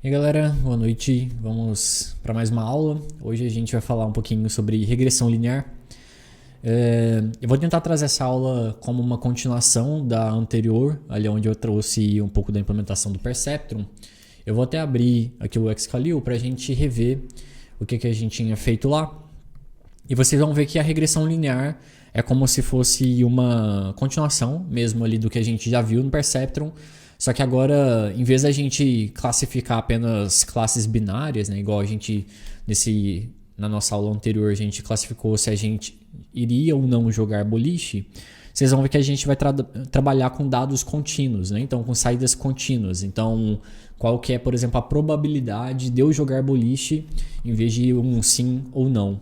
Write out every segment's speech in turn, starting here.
E aí, galera, boa noite. Vamos para mais uma aula. Hoje a gente vai falar um pouquinho sobre regressão linear. Eu vou tentar trazer essa aula como uma continuação da anterior, ali onde eu trouxe um pouco da implementação do Perceptron. Eu vou até abrir aqui o Xcalil para a gente rever o que a gente tinha feito lá. E vocês vão ver que a regressão linear é como se fosse uma continuação mesmo ali do que a gente já viu no Perceptron. Só que agora, em vez da gente classificar apenas classes binárias, né, igual a gente na nossa aula anterior a gente classificou se a gente iria ou não jogar boliche, vocês vão ver que a gente vai trabalhar com dados contínuos, né? Então com saídas contínuas. Então qual que é, por exemplo, a probabilidade de eu jogar boliche em vez de um sim ou não.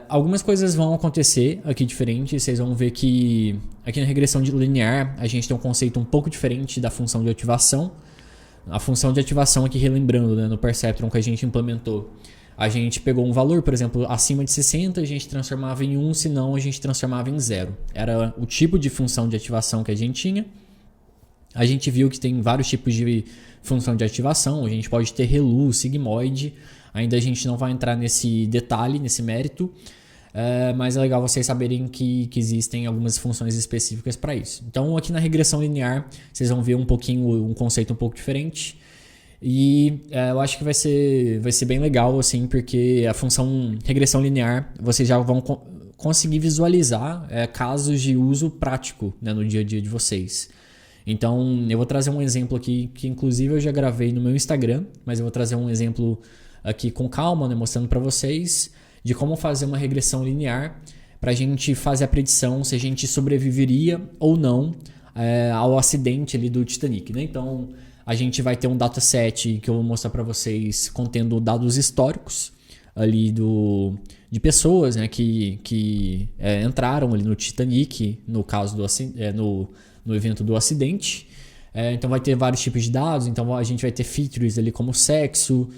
Algumas coisas vão acontecer aqui diferente. Vocês vão ver que aqui na regressão linear a gente tem um conceito um pouco diferente da função de ativação. A função de ativação aqui, relembrando, né, no Perceptron que a gente implementou, a gente pegou um valor, por exemplo, acima de 60 a gente transformava em 1, senão a gente transformava em 0. Era o tipo de função de ativação que a gente tinha. A gente viu que tem vários tipos de função de ativação. A gente pode ter ReLU, sigmoide. Ainda a gente não vai entrar nesse detalhe, nesse mérito, mas é legal vocês saberem que existem algumas funções específicas para isso. Então aqui na regressão linear vocês vão ver um conceito um pouco diferente. E eu acho que vai ser bem legal, assim, porque a função regressão linear vocês já vão conseguir visualizar casos de uso prático, né, no dia a dia de vocês. Então eu vou trazer um exemplo aqui que inclusive eu já gravei no meu Instagram, mas eu vou trazer um exemplo aqui com calma, né, mostrando para vocês de como fazer uma regressão linear para a gente fazer a predição se a gente sobreviveria ou não ao acidente ali do Titanic, né? Então a gente vai ter um dataset que eu vou mostrar para vocês contendo dados históricos ali de pessoas, né, que entraram ali no Titanic no caso no evento do acidente. Então vai ter vários tipos de dados. Então a gente vai ter features ali como sexo,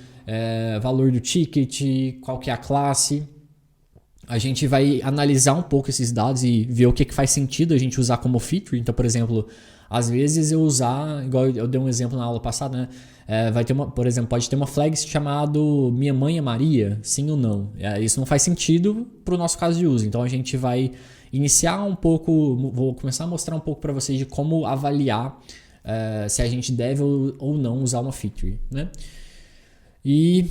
valor do ticket, qual que é a classe. A gente vai analisar um pouco esses dados e ver o que faz sentido a gente usar como feature. Então, por exemplo, às vezes eu usar, igual eu dei um exemplo na aula passada, né? Vai ter por exemplo, pode ter uma flag chamado Minha Mãe é Maria, sim ou não. Isso não faz sentido para o nosso caso de uso. Então a gente vai iniciar um pouco, vou começar a mostrar um pouco para vocês de como avaliar se a gente deve ou não usar uma feature, né? E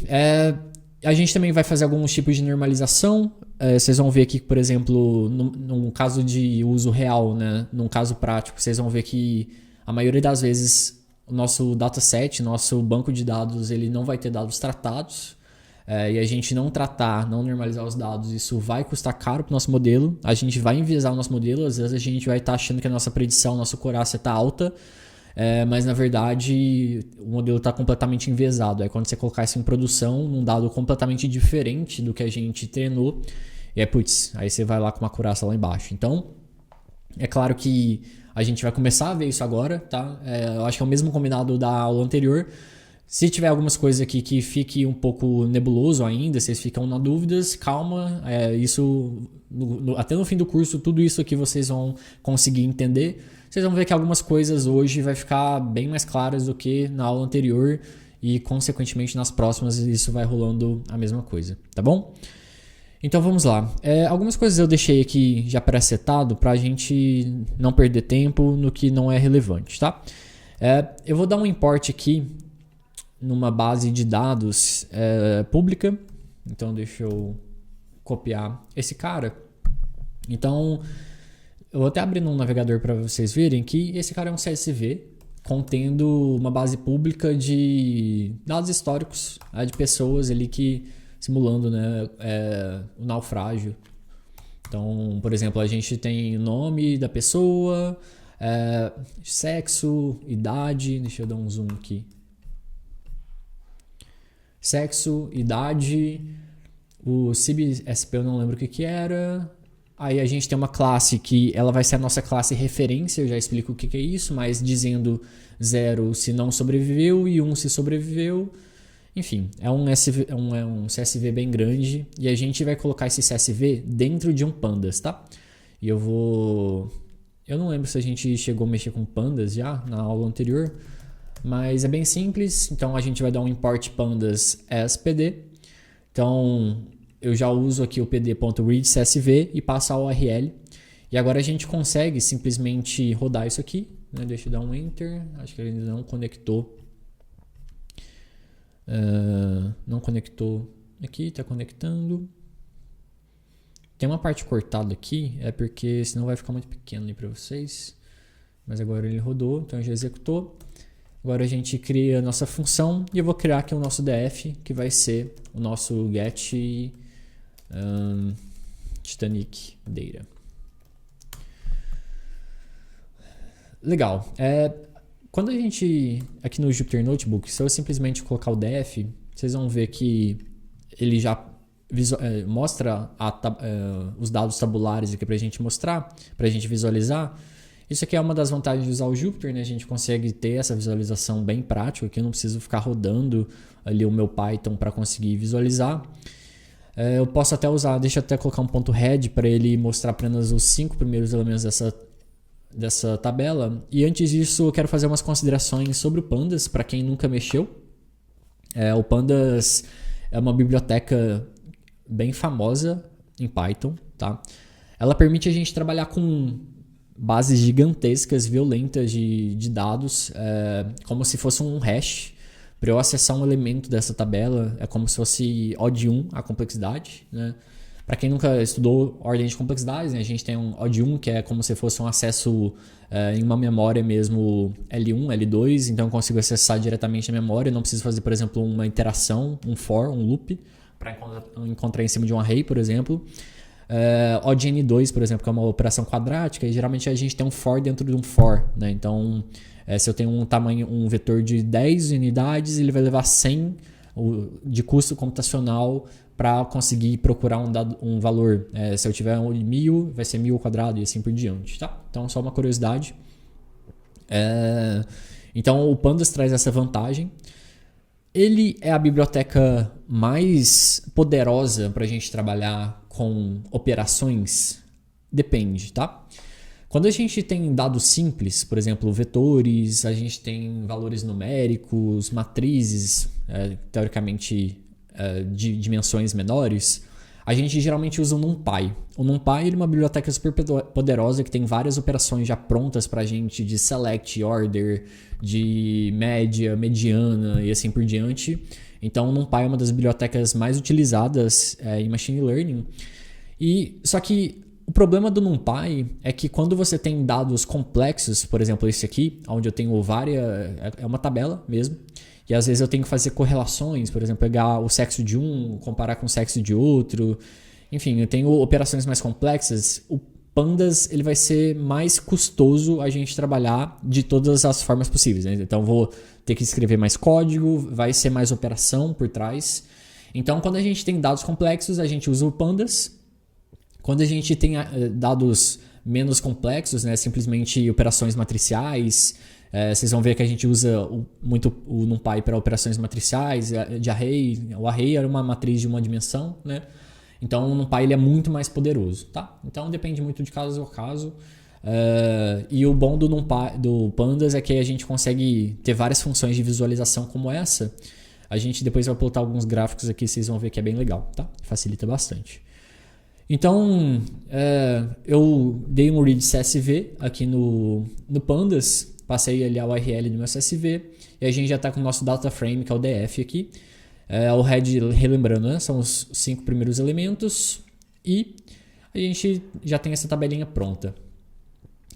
a gente também vai fazer alguns tipos de normalização. Vocês vão ver aqui, por exemplo, num caso de uso real, né, num caso prático, vocês vão ver que a maioria das vezes o nosso dataset, nosso banco de dados, ele não vai ter dados tratados. E a gente não normalizar os dados, isso vai custar caro para o nosso modelo. A gente vai enviesar o nosso modelo, às vezes a gente vai estar achando que a nossa predição, nossa acurácia está alta, mas na verdade o modelo está completamente enviesado. Quando você colocar isso em produção, um dado completamente diferente do que a gente treinou, aí você vai lá com uma acurácia lá embaixo. Então, é claro que a gente vai começar a ver isso agora, tá? Eu acho que é o mesmo combinado da aula anterior. Se tiver algumas coisas aqui que fique um pouco nebuloso ainda, vocês ficam na dúvidas, calma, isso até no fim do curso, tudo isso aqui vocês vão conseguir entender. Vocês vão ver que algumas coisas hoje vai ficar bem mais claras do que na aula anterior e, consequentemente, nas próximas isso vai rolando a mesma coisa, tá bom? Então vamos lá. Algumas coisas eu deixei aqui já pré-setado para a gente não perder tempo no que não é relevante, tá? Eu vou dar um import aqui numa base de dados pública. Então deixa eu copiar esse cara. Então eu vou até abrir num navegador para vocês verem que esse cara é um CSV contendo uma base pública de dados históricos de pessoas ali que simulando, né, o naufrágio. Então, por exemplo, a gente tem o nome da pessoa, sexo, idade. Deixa eu dar um zoom aqui. Sexo, idade, o CIB-SP eu não lembro o que era. Aí a gente tem uma classe que ela vai ser a nossa classe referência, eu já explico o que é isso, mas dizendo 0 se não sobreviveu e 1 se sobreviveu. Enfim, é um CSV bem grande e a gente vai colocar esse CSV dentro de um pandas, tá? E eu não lembro se a gente chegou a mexer com pandas já na aula anterior, mas é bem simples. Então a gente vai dar um import pandas as pd. Então eu já uso aqui o pd.read.csv e passo a URL. E agora a gente consegue simplesmente rodar isso aqui, né? Deixa eu dar um enter. Acho que ele ainda não conectou. Não conectou aqui, está conectando. Tem uma parte cortada aqui, é porque senão vai ficar muito pequeno aí para vocês. Mas agora ele rodou, então já executou. Agora a gente cria a nossa função e eu vou criar aqui o nosso DF, que vai ser o nosso get Titanic Data. Legal. Quando a gente, aqui no Jupyter Notebook, se eu simplesmente colocar o DF, vocês vão ver que ele já mostra os dados tabulares aqui para a gente mostrar, para a gente visualizar. Isso aqui é uma das vantagens de usar o Jupyter, né? A gente consegue ter essa visualização bem prática, que eu não preciso ficar rodando ali o meu Python para conseguir visualizar. Eu posso até usar, deixa eu até colocar um ponto head para ele mostrar apenas os 5 primeiros elementos dessa tabela. E antes disso eu quero fazer umas considerações sobre o Pandas, para quem nunca mexeu. O Pandas é uma biblioteca bem famosa em Python, tá? Ela permite a gente trabalhar com bases gigantescas, violentas de dados, como se fosse um hash. Para eu acessar um elemento dessa tabela, é como se fosse O de 1 a complexidade, né? Para quem nunca estudou ordem de complexidades, né, a gente tem um O de 1, que é como se fosse um acesso em uma memória mesmo L1, L2, então eu consigo acessar diretamente a memória, eu não preciso fazer, por exemplo, uma iteração, um for, um loop, para encontrar em cima de um array, por exemplo. O de N2, por exemplo, que é uma operação quadrática, e geralmente a gente tem um for dentro de um for, né? Então, se eu tenho um vetor de 10 unidades, ele vai levar 100 de custo computacional para conseguir procurar um valor. Se eu tiver 1000, vai ser 1000 ao quadrado e assim por diante, tá? Então, só uma curiosidade. Então, o Pandas traz essa vantagem. Ele é a biblioteca mais poderosa para a gente trabalhar com operações? Depende, tá? Quando a gente tem dados simples, por exemplo, vetores, a gente tem valores numéricos, matrizes, teoricamente de dimensões menores, a gente geralmente usa o NumPy. O NumPy é uma biblioteca super poderosa que tem várias operações já prontas para a gente de select, order, de média, mediana e assim por diante. Então o NumPy é uma das bibliotecas mais utilizadas em Machine Learning. Só que o problema do NumPy é que quando você tem dados complexos, por exemplo esse aqui, onde eu tenho é uma tabela mesmo, e às vezes eu tenho que fazer correlações, por exemplo, pegar o sexo de um, comparar com o sexo de outro. Enfim, eu tenho operações mais complexas. O Pandas ele vai ser mais custoso a gente trabalhar de todas as formas possíveis, né? Então vou ter que escrever mais código, vai ser mais operação por trás. Então quando a gente tem dados complexos, a gente usa o Pandas. Quando a gente tem dados menos complexos, né, simplesmente operações matriciais, vocês vão ver que a gente usa muito o NumPy para operações matriciais, de array. O array era uma matriz de uma dimensão, né? Então o NumPy ele é muito mais poderoso, tá? Então depende muito de caso a caso. E o bom do Pandas é que a gente consegue ter várias funções de visualização como essa. A gente depois vai botar alguns gráficos aqui, vocês vão ver que é bem legal, tá? Facilita bastante. Então, eu dei um read CSV aqui no Pandas, passei ali a URL do meu CSV e a gente já está com o nosso data frame, que é o DF aqui. O head, relembrando, né, são os 5 primeiros elementos e a gente já tem essa tabelinha pronta.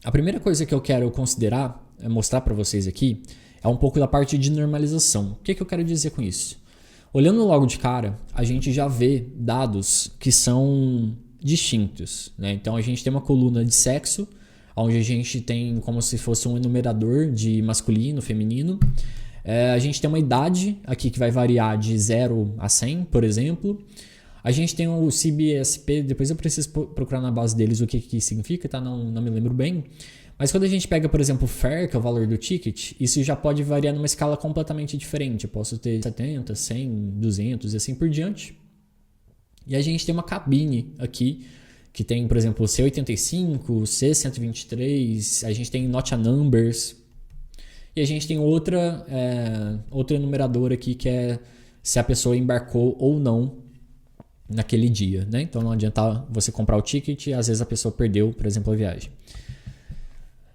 A primeira coisa que eu quero considerar, mostrar para vocês aqui, é um pouco da parte de normalização. O que eu quero dizer com isso? Olhando logo de cara, a gente já vê dados que são distintos, né? Então a gente tem uma coluna de sexo, onde a gente tem como se fosse um enumerador de masculino, feminino. A gente tem uma idade aqui que vai variar de 0 a 100, por exemplo. A gente tem o CBSP, depois eu preciso procurar na base deles o que significa, tá? Não me lembro bem. Mas quando a gente pega, por exemplo, o FAIR, que é o valor do ticket, isso já pode variar numa escala completamente diferente. Eu posso ter 70, 100, 200 e assim por diante. E a gente tem uma cabine aqui, que tem, por exemplo, C85, C123, a gente tem not a numbers. E a gente tem outro enumerador aqui que é se a pessoa embarcou ou não naquele dia, né? Então não adianta você comprar o ticket e às vezes a pessoa perdeu, por exemplo, a viagem.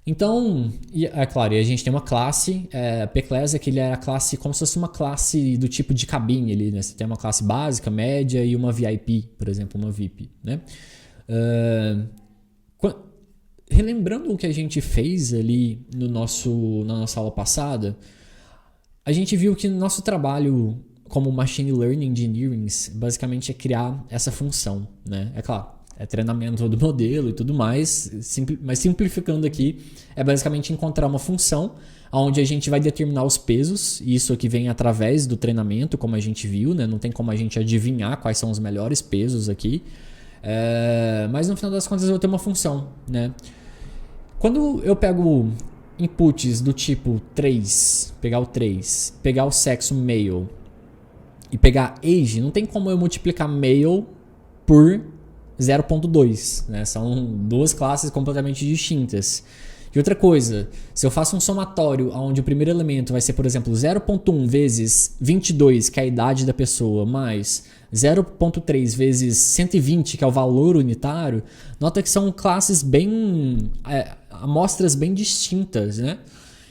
Então, é claro, e a gente tem uma classe, P-Class, que ele é a classe como se fosse uma classe do tipo de cabine ali, né? Você tem uma classe básica, média e uma VIP, por exemplo, uma VIP, né? Relembrando o que a gente fez ali na nossa aula passada, a gente viu que nosso trabalho como Machine Learning Engineering basicamente é criar essa função, né? É claro, é treinamento do modelo e tudo mais, mas simplificando aqui, é basicamente encontrar uma função onde a gente vai determinar os pesos, e isso aqui vem através do treinamento, como a gente viu, né? Não tem como a gente adivinhar quais são os melhores pesos aqui, mas no final das contas eu vou ter uma função, né? Quando eu pego inputs do tipo 3, pegar o 3, pegar o sexo male e pegar age, não tem como eu multiplicar male por 0.2, né? São duas classes completamente distintas. E outra coisa, se eu faço um somatório onde o primeiro elemento vai ser, por exemplo, 0.1 vezes 22, que é a idade da pessoa, mais 0.3 vezes 120, que é o valor unitário, nota que são classes amostras bem distintas, né?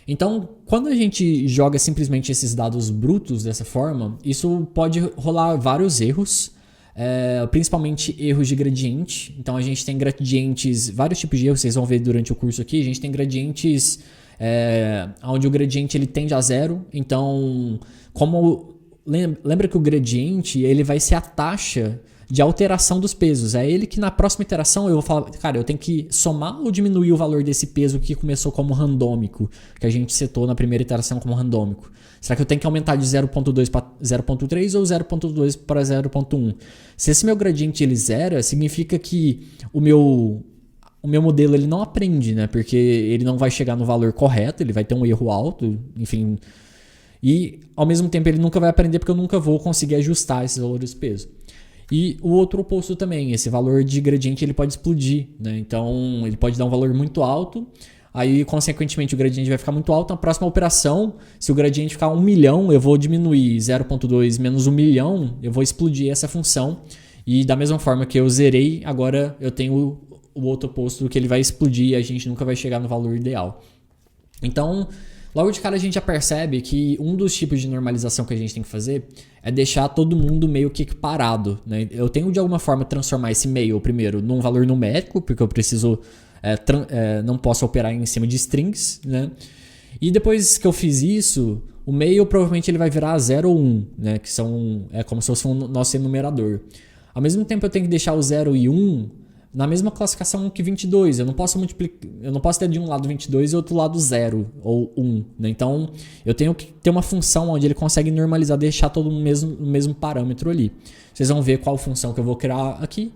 Então, quando a gente joga simplesmente esses dados brutos dessa forma, isso pode rolar vários erros, principalmente erros de gradiente. Então, a gente tem gradientes, vários tipos de erros, vocês vão ver durante o curso aqui. A gente tem gradientes onde o gradiente ele tende a zero. Então, lembra que o gradiente ele vai ser a taxa de alteração dos pesos. É ele que na próxima iteração eu vou falar, cara, eu tenho que somar ou diminuir o valor desse peso que começou como randômico, que a gente setou na primeira iteração como randômico. Será que eu tenho que aumentar de 0.2 para 0.3 ou 0.2 para 0.1? Se esse meu gradiente ele zera, significa que o meu modelo ele não aprende, né? Porque ele não vai chegar no valor correto, ele vai ter um erro alto, enfim. E ao mesmo tempo ele nunca vai aprender porque eu nunca vou conseguir ajustar esses valores de peso. E o outro oposto também, esse valor de gradiente ele pode explodir, né? Então ele pode dar um valor muito alto, aí consequentemente o gradiente vai ficar muito alto. Na próxima operação, se o gradiente ficar 1 milhão, eu vou diminuir 0.2 menos 1 milhão, eu vou explodir essa função. E da mesma forma que eu zerei, agora eu tenho o outro oposto que ele vai explodir e a gente nunca vai chegar no valor ideal. Então, logo de cara a gente já percebe que um dos tipos de normalização que a gente tem que fazer é deixar todo mundo meio que parado, né? Eu tenho de alguma forma transformar esse male primeiro num valor numérico, porque eu preciso não posso operar em cima de strings, né? E depois que eu fiz isso, o male provavelmente ele vai virar 0 ou 1, né? Que são como se fosse um nosso enumerador. Ao mesmo tempo eu tenho que deixar o 0 e 1 na mesma classificação que 22, eu não posso ter de um lado 22 e outro lado 0 ou 1, né? Então eu tenho que ter uma função onde ele consegue normalizar, deixar todo no mesmo parâmetro ali. Vocês vão ver qual função que eu vou criar aqui.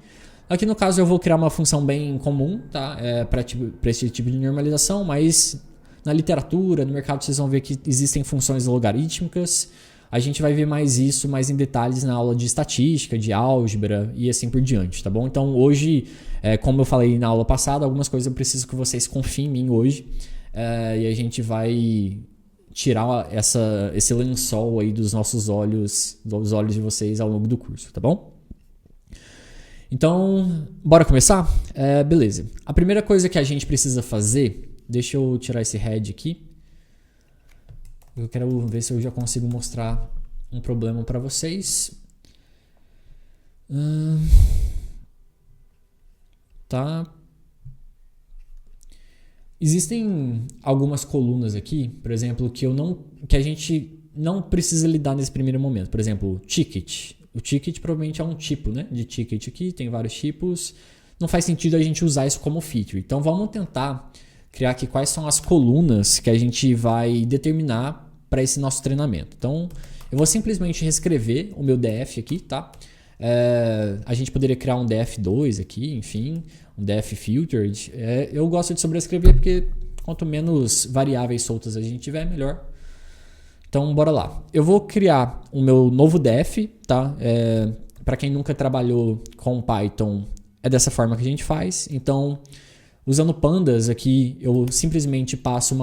Aqui no caso eu vou criar uma função bem comum, tá? Para esse tipo de normalização, mas na literatura, no mercado vocês vão ver que existem funções logarítmicas. A gente vai ver mais isso mais em detalhes na aula de estatística, de álgebra e assim por diante, tá bom? Então hoje, como eu falei na aula passada, algumas coisas eu preciso que vocês confiem em mim hoje, e a gente vai tirar esse lençol aí dos olhos de vocês ao longo do curso, tá bom? Então, bora começar? Beleza. A primeira coisa que a gente precisa fazer, deixa eu tirar esse head aqui. Eu quero ver se eu já consigo mostrar um problema para vocês. Tá. Existem algumas colunas aqui, por exemplo, que a gente não precisa lidar nesse primeiro momento. Por exemplo, ticket. O ticket provavelmente é um tipo, né, de ticket aqui, tem vários tipos. Não faz sentido a gente usar isso como feature. Então vamos tentar criar aqui quais são as colunas que a gente vai determinar para esse nosso treinamento. Então, eu vou simplesmente reescrever o meu DF aqui, tá? A gente poderia criar um DF2 aqui, enfim, um DF filtered. Eu gosto de sobrescrever porque quanto menos variáveis soltas a gente tiver, melhor. Então, bora lá. Eu vou criar o meu novo DF, tá? Para quem nunca trabalhou com Python, é dessa forma que a gente faz. Então, usando pandas aqui, eu simplesmente passo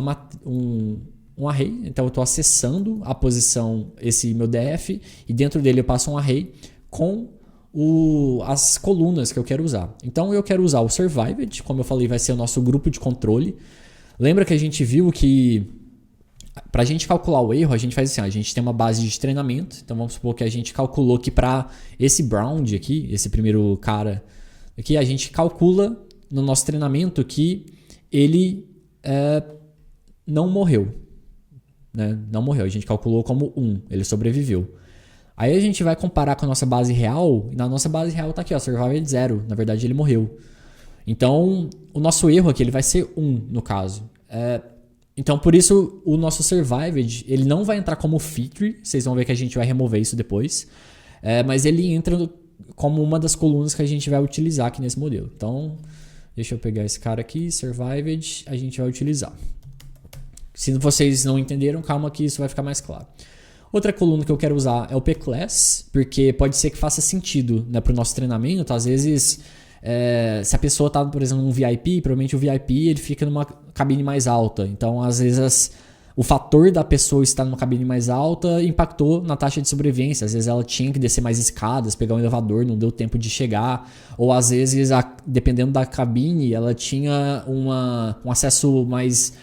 um array. Então eu estou acessando a posição, esse meu df, e dentro dele eu passo um array com as colunas que eu quero usar. Então eu quero usar o survived, como eu falei, vai ser o nosso grupo de controle. Lembra que a gente viu que para a gente calcular o erro, a gente faz assim, a gente tem uma base de treinamento. Então vamos supor que a gente calculou que para esse Brown aqui, esse primeiro cara aqui, a gente calcula no nosso treinamento que ele não morreu. Né? Não morreu, a gente calculou como 1, ele sobreviveu. Aí a gente vai comparar com a nossa base real, e na nossa base real tá aqui, ó, survived 0, na verdade ele morreu. Então, o nosso erro aqui ele vai ser 1 no caso. Então, por isso, o nosso survived, ele não vai entrar como feature, vocês vão ver que a gente vai remover isso depois, mas ele entra como uma das colunas que a gente vai utilizar aqui nesse modelo. Então, deixa eu pegar esse cara aqui, survived, a gente vai utilizar. Se vocês não entenderam, calma que isso vai ficar mais claro. Outra coluna que eu quero usar é o pclass, porque pode ser que faça sentido, né, para o nosso treinamento. Às vezes, se a pessoa está, por exemplo, num VIP, provavelmente o VIP ele fica numa cabine mais alta. Então, às vezes, o fator da pessoa estar numa cabine mais alta impactou na taxa de sobrevivência. Às vezes ela tinha que descer mais escadas, pegar um elevador, não deu tempo de chegar. Ou às vezes, dependendo da cabine, ela tinha um acesso mais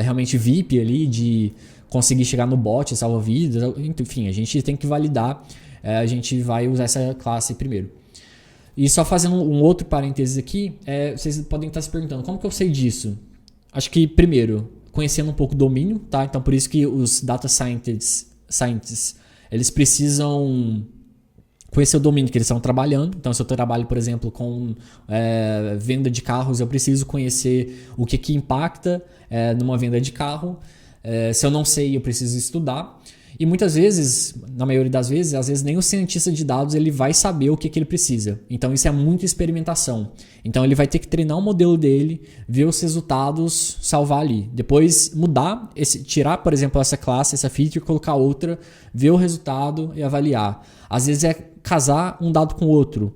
realmente VIP ali, de conseguir chegar no bot, salva-vidas. Enfim, a gente tem que validar. A gente vai usar essa classe primeiro. E só fazendo um outro parênteses aqui, vocês podem estar se perguntando, como que eu sei disso? Acho que, primeiro, conhecendo um pouco o domínio, tá? Então, por isso que os data scientists eles precisam conhecer o domínio que eles estão trabalhando. Então, se eu trabalho, por exemplo, com venda de carros, eu preciso conhecer o que impacta numa venda de carro. Se eu não sei, eu preciso estudar. E muitas vezes, na maioria das vezes, às vezes nem o cientista de dados ele vai saber o que ele precisa. Então isso é muita experimentação. Então ele vai ter que treinar o modelo dele, ver os resultados, salvar ali. Depois mudar, tirar, por exemplo, essa classe, essa feature, colocar outra, ver o resultado e avaliar. Às vezes é casar um dado com o outro.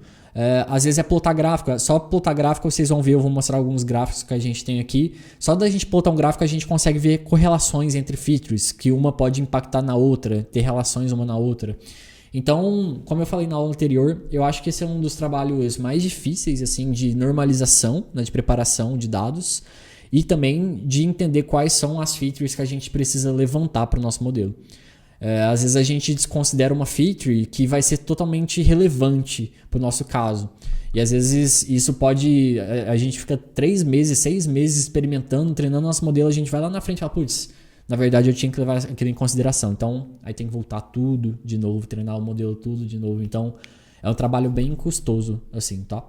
Às vezes é plotar gráfico. Só plotar gráfico vocês vão ver, eu vou mostrar alguns gráficos que a gente tem aqui. Só da gente plotar um gráfico a gente consegue ver correlações entre features, que uma pode impactar na outra, ter relações uma na outra. Então, como eu falei na aula anterior, eu acho que esse é um dos trabalhos mais difíceis assim, de normalização, né, de preparação de dados e também de entender quais são as features que a gente precisa levantar para o nosso modelo. Às vezes a gente desconsidera uma feature que vai ser totalmente relevante para o nosso caso. E às vezes isso pode... A gente fica 3 meses, 6 meses experimentando, treinando nosso modelo, a gente vai lá na frente e fala, putz, na verdade eu tinha que levar aquilo em consideração. Então aí tem que voltar tudo de novo, treinar o modelo tudo de novo. Então é um trabalho bem custoso, assim, tá?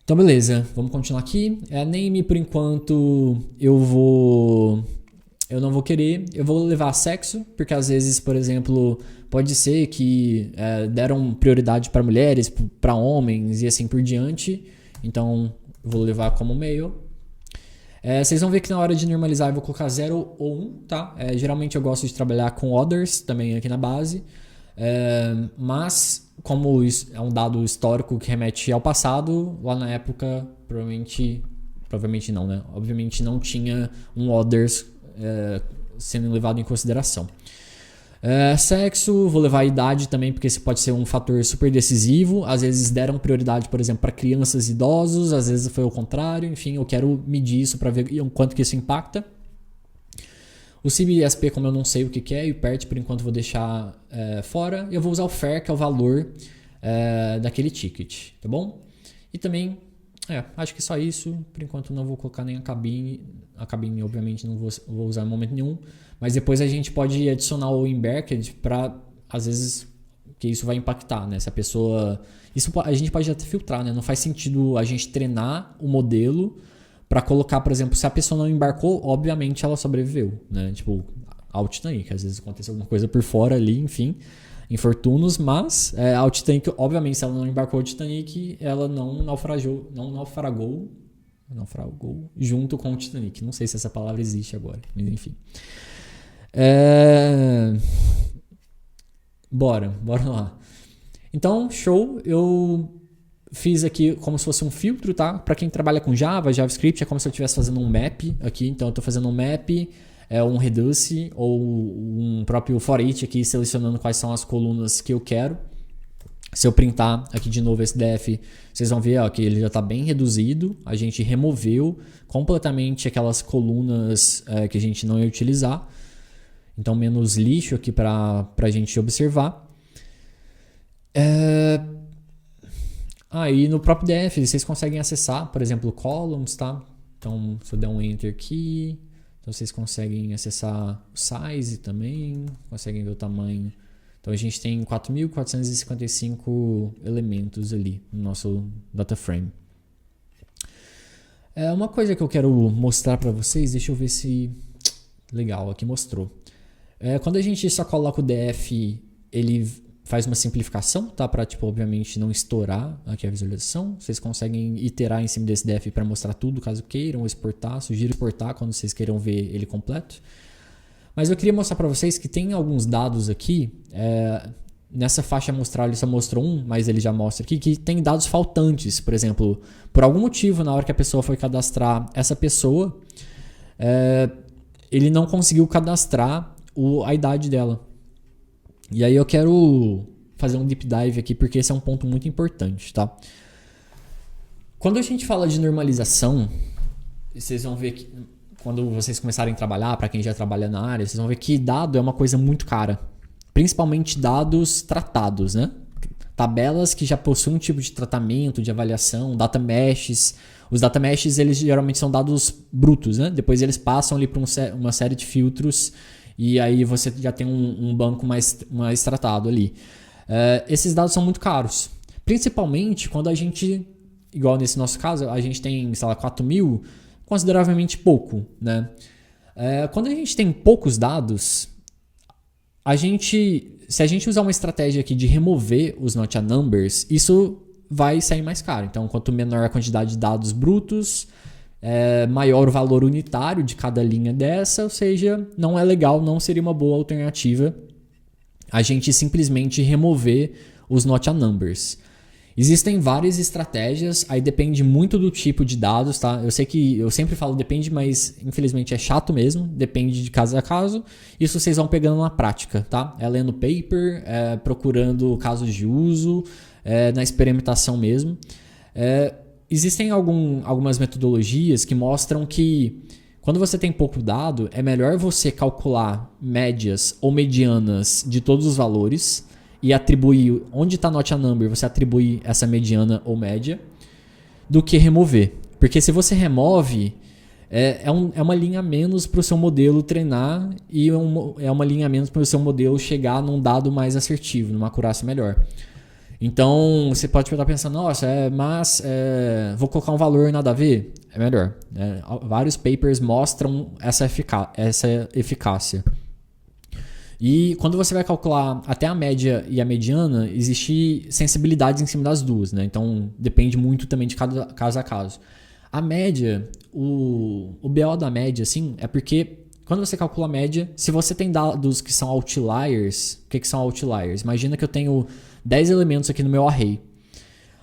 Então beleza, vamos continuar aqui. Name, por enquanto, eu não vou querer, eu vou levar sexo, porque às vezes, por exemplo, pode ser que deram prioridade para mulheres, para homens e assim por diante. Então, eu vou levar como male. Vocês vão ver que na hora de normalizar eu vou colocar 0 ou 1, tá? Geralmente eu gosto de trabalhar com others também aqui na base. Mas, como isso é um dado histórico que remete ao passado, lá na época, provavelmente não, né? Obviamente não tinha um others sendo levado em consideração. Sexo, vou levar a idade também, porque isso pode ser um fator super decisivo. Às vezes deram prioridade, por exemplo, para crianças e idosos, às vezes foi o contrário. Enfim, eu quero medir isso para ver o quanto que isso impacta. O CIB-SP, como eu não sei o que é, e o PERT, por enquanto, vou deixar fora. Eu vou usar o FAIR, que é o valor daquele ticket, tá bom? E também, acho que só isso. Por enquanto, não vou colocar nem a cabine. A cabine, obviamente, não vou usar em momento nenhum. Mas depois a gente pode adicionar o embarked para, às vezes, que isso vai impactar, né? Se a pessoa... Isso a gente pode até filtrar, né? Não faz sentido a gente treinar o modelo para colocar, por exemplo, se a pessoa não embarcou, obviamente ela sobreviveu, né? Tipo, ao Titanic. Às vezes aconteceu alguma coisa por fora ali, enfim, infortúnios, mas ao Titanic, obviamente, se ela não embarcou o Titanic, ela não naufragou junto com o Titanic. Não sei se essa palavra existe agora, mas enfim. Bora lá. Então, show. Eu fiz aqui como se fosse um filtro, tá? Para quem trabalha com Java, JavaScript, é como se eu estivesse fazendo um map aqui. Então eu estou fazendo um map, um reduce ou um próprio for each aqui, selecionando quais são as colunas que eu quero. Se eu printar aqui de novo esse def, vocês vão ver que ele já está bem reduzido. A gente removeu completamente aquelas colunas que a gente não ia utilizar. Então menos lixo aqui para a gente observar. Aí no próprio def vocês conseguem acessar, por exemplo, columns, tá? Então se eu der um enter aqui, então vocês conseguem acessar o size também, conseguem ver o tamanho. Então a gente tem 4.455 elementos ali no nosso data frame. Uma coisa que eu quero mostrar para vocês, deixa eu ver se... Legal, aqui mostrou. Quando a gente só coloca o def, ele faz uma simplificação, tá? Para, obviamente não estourar aqui a visualização. Vocês conseguem iterar em cima desse def para mostrar tudo, caso queiram, exportar. Sugiro exportar quando vocês queiram ver ele completo. Mas eu queria mostrar para vocês que tem alguns dados aqui, nessa faixa amostral ele só mostrou um, mas ele já mostra aqui que tem dados faltantes. Por exemplo, por algum motivo, na hora que a pessoa foi cadastrar essa pessoa, ele não conseguiu cadastrar a idade dela. E aí eu quero fazer um deep dive aqui, porque esse é um ponto muito importante, tá? Quando a gente fala de normalização, vocês vão ver que... Quando vocês começarem a trabalhar, para quem já trabalha na área, vocês vão ver que dado é uma coisa muito cara. Principalmente dados tratados, né? Tabelas que já possuem um tipo de tratamento, de avaliação, data meshes. Os data meshes, eles geralmente são dados brutos, né? Depois eles passam ali para uma série de filtros e aí você já tem um banco mais tratado ali. Esses dados são muito caros. Principalmente quando a gente, igual nesse nosso caso, a gente tem, sei lá, 4.000... consideravelmente pouco, né? Quando a gente tem poucos dados, se a gente usar uma estratégia aqui de remover os not a numbers, isso vai sair mais caro. Então, quanto menor a quantidade de dados brutos, maior o valor unitário de cada linha dessa, ou seja, não é legal, não seria uma boa alternativa a gente simplesmente remover os not a numbers. Existem várias estratégias, aí depende muito do tipo de dados, tá? Eu sei que eu sempre falo depende, mas infelizmente é chato mesmo, depende de caso a caso. Isso vocês vão pegando na prática, tá? Lendo paper, procurando casos de uso, na experimentação mesmo. Existem algumas metodologias que mostram que quando você tem pouco dado, é melhor você calcular médias ou medianas de todos os valores e atribuir onde está not a number, você atribui essa mediana ou média, do que remover. Porque se você remove, é uma linha a menos para o seu modelo treinar e é uma linha a menos para o seu modelo chegar num dado mais assertivo, numa acurácia melhor. Então, você pode estar pensando, nossa, vou colocar um valor nada a ver? É melhor. Vários papers mostram essa eficácia. E quando você vai calcular até a média e a mediana, existe sensibilidades em cima das duas, né? Então depende muito também de cada caso a caso. A média, o BO da média, assim, é porque quando você calcula a média, se você tem dados que são outliers, o que são outliers? Imagina que eu tenho 10 elementos aqui no meu array.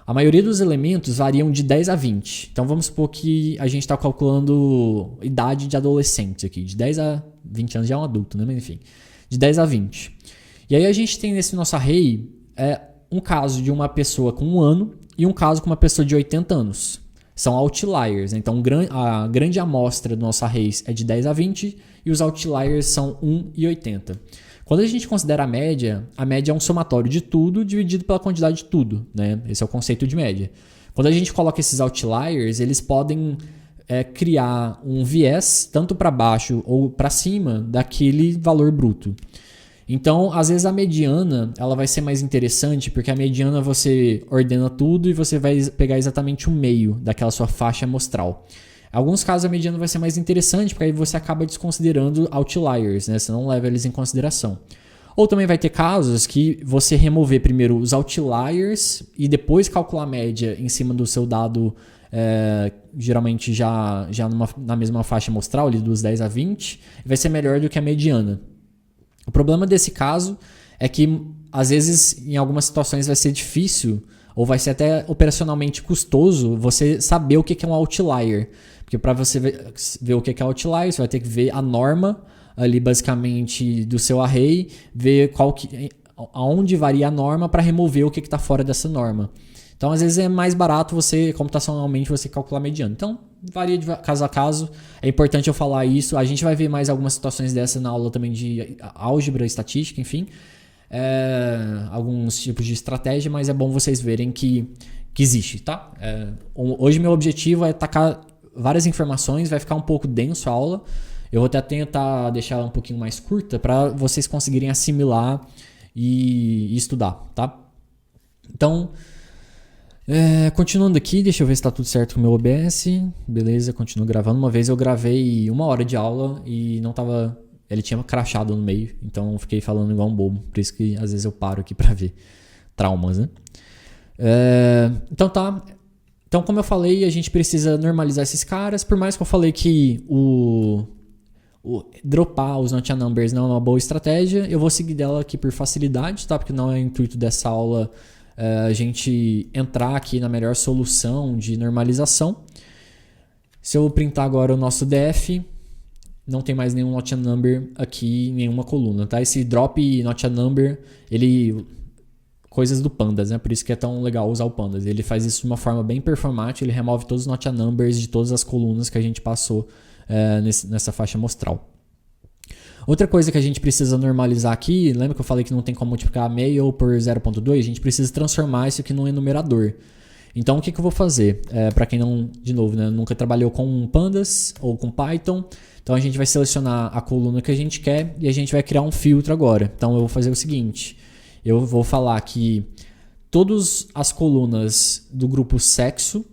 A maioria dos elementos variam de 10 a 20. Então vamos supor que a gente está calculando idade de adolescente aqui. De 10 a 20 anos já é um adulto, né? Mas enfim. De 10 a 20. E aí a gente tem nesse nosso array um caso de uma pessoa com 1 ano e um caso com uma pessoa de 80 anos. São outliers. Né? Então a grande amostra do nosso array é de 10 a 20 e os outliers são 1 e 80. Quando a gente considera a média é um somatório de tudo dividido pela quantidade de tudo. Né? Esse é o conceito de média. Quando a gente coloca esses outliers, eles podem criar um viés tanto para baixo ou para cima daquele valor bruto. Então, às vezes a mediana ela vai ser mais interessante porque a mediana você ordena tudo e você vai pegar exatamente o meio daquela sua faixa amostral. Em alguns casos a mediana vai ser mais interessante porque aí você acaba desconsiderando outliers, né? Você não leva eles em consideração. Ou também vai ter casos que você remover primeiro os outliers e depois calcular a média em cima do seu dado, geralmente já na mesma faixa amostral, ali dos 10 a 20, vai ser melhor do que a mediana. O problema desse caso é que, às vezes, em algumas situações vai ser difícil ou vai ser até operacionalmente custoso você saber o que é um outlier. Porque para você ver o que é outlier, você vai ter que ver a norma ali basicamente do seu array, ver aonde varia a norma para remover o que está fora dessa norma. Então, às vezes é mais barato você, computacionalmente, você calcular mediano. Então, varia de caso a caso. É importante eu falar isso. A gente vai ver mais algumas situações dessa na aula também de álgebra, estatística, enfim. Alguns tipos de estratégia, mas é bom vocês verem que existe, tá? Hoje meu objetivo é tacar várias informações, vai ficar um pouco denso a aula. Eu vou até tentar deixar ela um pouquinho mais curta para vocês conseguirem assimilar e estudar, tá? Então, continuando aqui, deixa eu ver se está tudo certo com o meu OBS. Beleza, continuo gravando. Uma vez eu gravei 1 hora de aula e não tava... Ele tinha crashado no meio, então eu fiquei falando igual um bobo. Por isso que às vezes eu paro aqui para ver traumas, né? Então tá. Então, como eu falei, a gente precisa normalizar esses caras. Por mais que eu falei que dropar os not a numbers não é uma boa estratégia, eu vou seguir dela aqui por facilidade, tá? Porque não é o intuito dessa aula a gente entrar aqui na melhor solução de normalização. Se eu printar agora o nosso def, não tem mais nenhum not a number aqui em nenhuma coluna, tá? Esse drop not a number, coisas do pandas, né? Por isso que é tão legal usar o pandas. Ele faz isso de uma forma bem performática, ele remove todos os not a numbers de todas as colunas que a gente passou nessa faixa amostral. Outra coisa que a gente precisa normalizar aqui, lembra que eu falei que não tem como multiplicar mail por 0.2? A gente precisa transformar isso aqui num enumerador. Então, o que eu vou fazer? Para quem não, de novo, né, nunca trabalhou com pandas ou com Python, então a gente vai selecionar a coluna que a gente quer e a gente vai criar um filtro agora. Então, eu vou fazer o seguinte, eu vou falar que todas as colunas do grupo sexo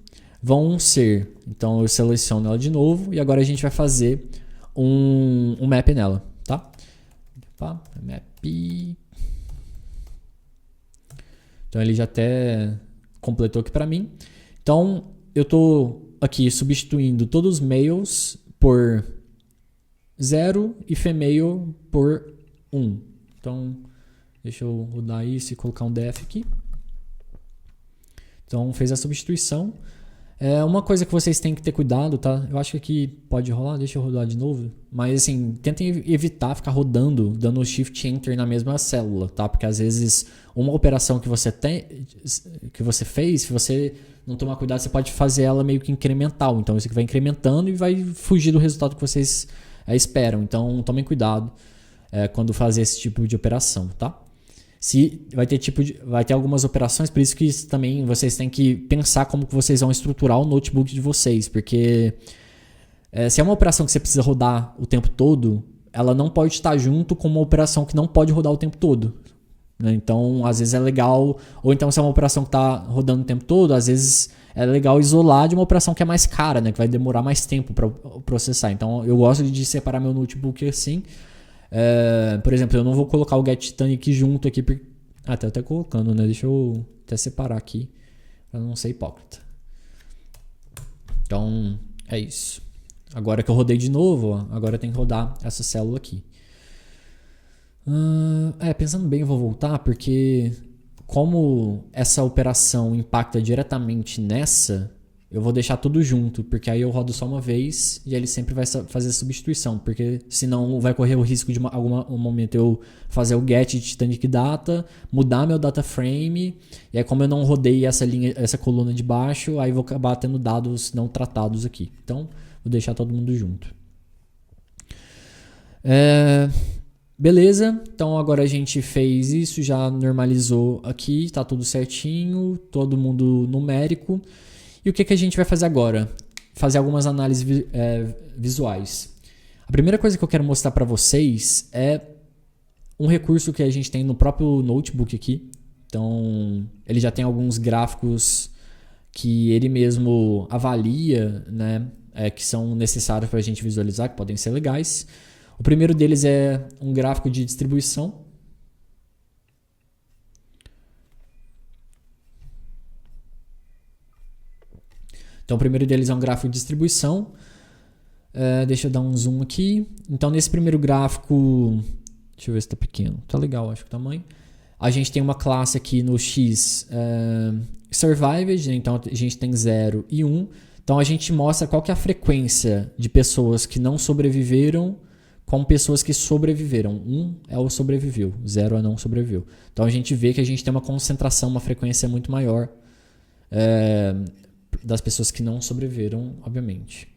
vão ser, então eu seleciono ela de novo e agora a gente vai fazer um map nela, tá? Map. Então ele já até completou aqui para mim. Então eu tô aqui substituindo todos os males por 0 e female por 1. Então deixa eu rodar isso e colocar um def aqui. Então fez a substituição. Uma coisa que vocês têm que ter cuidado, tá? Eu acho que aqui pode rolar, deixa eu rodar de novo. Mas assim, tentem evitar ficar rodando, dando Shift Enter na mesma célula, tá? Porque às vezes uma operação que você fez, se você não tomar cuidado, você pode fazer ela meio que incremental. Então isso aqui vai incrementando e vai fugir do resultado que vocês esperam. Então tomem cuidado quando fazer esse tipo de operação, tá? Vai ter algumas operações, por isso que também vocês têm que pensar como que vocês vão estruturar o notebook de vocês, porque se é uma operação que você precisa rodar o tempo todo, ela não pode estar junto com uma operação que não pode rodar o tempo todo, né? Então, às vezes é legal, ou então se é uma operação que está rodando o tempo todo, às vezes é legal isolar de uma operação que é mais cara, né? Que vai demorar mais tempo para processar. Então, eu gosto de separar meu notebook assim. Por exemplo, eu não vou colocar o get Titanic junto aqui, tá até colocando, né? Deixa eu até separar aqui para não ser hipócrita. Então é isso. Agora que eu rodei de novo, ó, agora tem que rodar essa célula aqui. Pensando bem, eu vou voltar porque como essa operação impacta diretamente nessa, eu vou deixar tudo junto, porque aí eu rodo só uma vez e ele sempre vai fazer a substituição, porque senão vai correr o risco de algum momento eu fazer o get de Titanic Data, mudar meu data frame, e aí como eu não rodei essa coluna de baixo, aí vou acabar tendo dados não tratados aqui. Então, vou deixar todo mundo junto. Beleza, então agora a gente fez isso, já normalizou aqui, tá tudo certinho, todo mundo numérico. E o que a gente vai fazer agora? Fazer algumas análises visuais. A primeira coisa que eu quero mostrar para vocês é um recurso que a gente tem no próprio notebook aqui. Então, ele já tem alguns gráficos que ele mesmo avalia, né, que são necessários para a gente visualizar, que podem ser legais. O primeiro deles é um gráfico de distribuição. Então, o primeiro deles é um gráfico de distribuição. Deixa eu dar um zoom aqui. Então, nesse primeiro gráfico... Deixa eu ver se está pequeno. Está legal, acho que o tamanho. A gente tem uma classe aqui no X Survived, né? Então a gente tem 0 e 1. Então a gente mostra qual que é a frequência de pessoas que não sobreviveram com pessoas que sobreviveram. 1 é o sobreviveu, 0 é não sobreviveu. Então a gente vê que a gente tem uma concentração, uma frequência muito maior das pessoas que não sobreviveram, obviamente.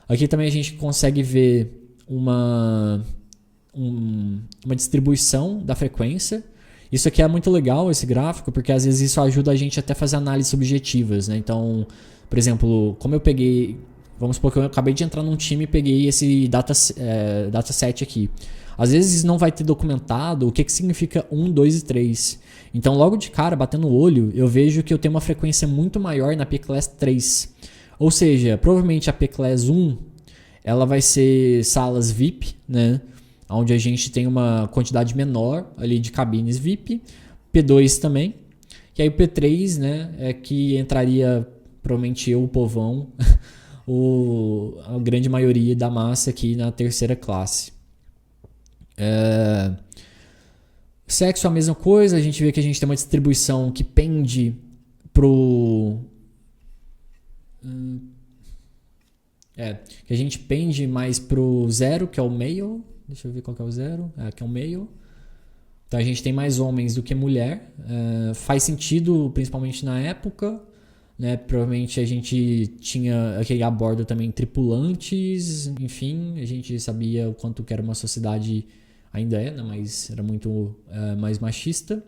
Aqui também a gente consegue ver uma distribuição da frequência. Isso aqui é muito legal, esse gráfico, porque às vezes isso ajuda a gente até a fazer análises subjetivas, né? Então, por exemplo, como eu peguei... Vamos supor que eu acabei de entrar num time e peguei esse dataset aqui. Às vezes não vai ter documentado o que significa 1, 2 e 3. Então, logo de cara, batendo o olho, eu vejo que eu tenho uma frequência muito maior na P-Class 3. Ou seja, provavelmente a P-Class 1 ela vai ser salas VIP, né? Onde a gente tem uma quantidade menor ali de cabines VIP. P2 também. E aí o P3, né, é que entraria provavelmente eu, o povão, a grande maioria da massa aqui na terceira classe. Sexo é a mesma coisa, a gente vê que a gente tem uma distribuição que pende pro... que a gente pende mais pro 0, que é o male. Deixa eu ver qual que é o 0. Que é o male. Então a gente tem mais homens do que mulher. Faz sentido, principalmente na época. Né? Provavelmente a gente tinha aqui a bordo também tripulantes, enfim, a gente sabia o quanto que era uma sociedade, ainda é, né? Mas era muito mais machista.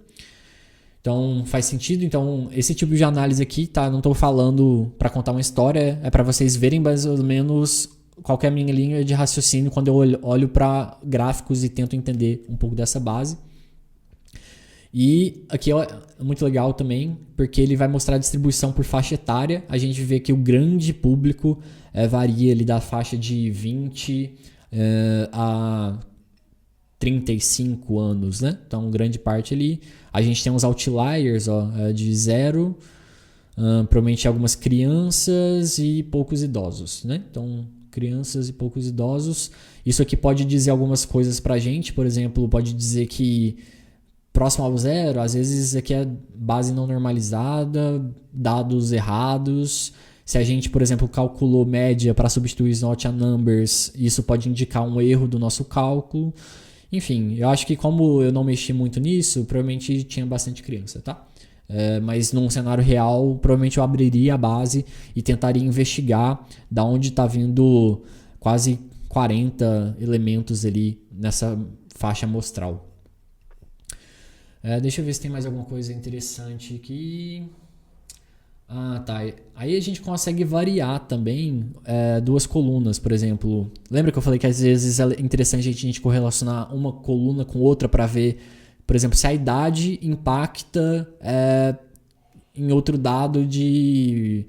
Então faz sentido. Então esse tipo de análise aqui, tá? Não estou falando para contar uma história, é para vocês verem mais ou menos qual que é a minha linha de raciocínio quando eu olho para gráficos e tento entender um pouco dessa base. E aqui é muito legal também, porque ele vai mostrar a distribuição por faixa etária. A gente vê que o grande público varia ali da faixa de 20 a 35 anos, né? Então, grande parte ali. A gente tem uns outliers de 0, provavelmente algumas crianças e poucos idosos, né? Então, crianças e poucos idosos. Isso aqui pode dizer algumas coisas pra gente. Por exemplo, pode dizer que próximo ao 0, às vezes aqui é base não normalizada, dados errados. Se a gente, por exemplo, calculou média para substituir os not a numbers, isso pode indicar um erro do nosso cálculo. Enfim, eu acho que como eu não mexi muito nisso, provavelmente tinha bastante criança, tá? Mas num cenário real, provavelmente eu abriria a base e tentaria investigar da onde está vindo quase 40 elementos ali nessa faixa amostral. Deixa eu ver se tem mais alguma coisa interessante aqui. Tá. Aí a gente consegue variar também duas colunas, por exemplo. Lembra que eu falei que às vezes é interessante a gente correlacionar uma coluna com outra para ver, por exemplo, se a idade impacta em outro dado de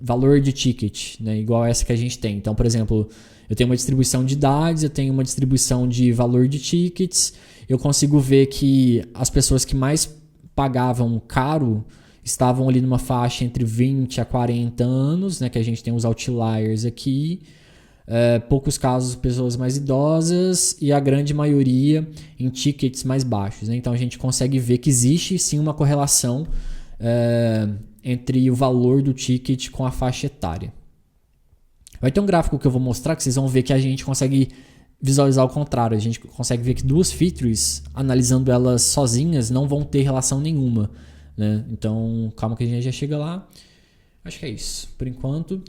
valor de ticket, né? Igual essa que a gente tem. Então, por exemplo, eu tenho uma distribuição de idades, eu tenho uma distribuição de valor de tickets. Eu consigo ver que as pessoas que mais pagavam caro estavam ali numa faixa entre 20 a 40 anos, né, que a gente tem os outliers aqui. Poucos casos pessoas mais idosas e a grande maioria em tickets mais baixos, né? Então a gente consegue ver que existe sim uma correlação entre o valor do ticket com a faixa etária. Vai ter um gráfico que eu vou mostrar que vocês vão ver que a gente consegue visualizar o contrário. A gente consegue ver que duas features, analisando elas sozinhas, não vão ter relação nenhuma, né? Então, calma que a gente já chega lá. Acho que é isso, por enquanto.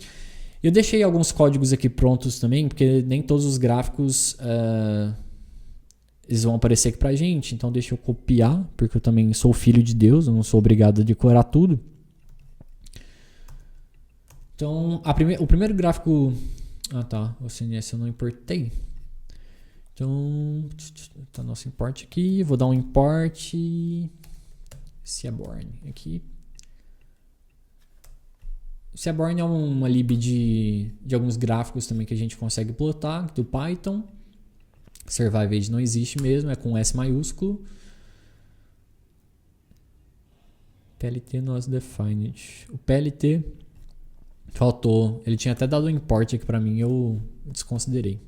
Eu deixei alguns códigos aqui prontos também, porque nem todos os gráficos eles vão aparecer aqui pra gente. Então, deixa eu copiar, porque eu também sou filho de Deus, eu não sou obrigado a decorar tudo. Então, o primeiro gráfico... tá, o CNS eu não importei. Então, tá nosso import aqui. Vou dar um import Seaborn aqui. Seaborn é uma lib de alguns gráficos também que a gente consegue plotar do Python. Survived não existe mesmo, é com S maiúsculo. PLT not defined. O PLT faltou. Ele tinha até dado um import aqui pra mim, eu desconsiderei.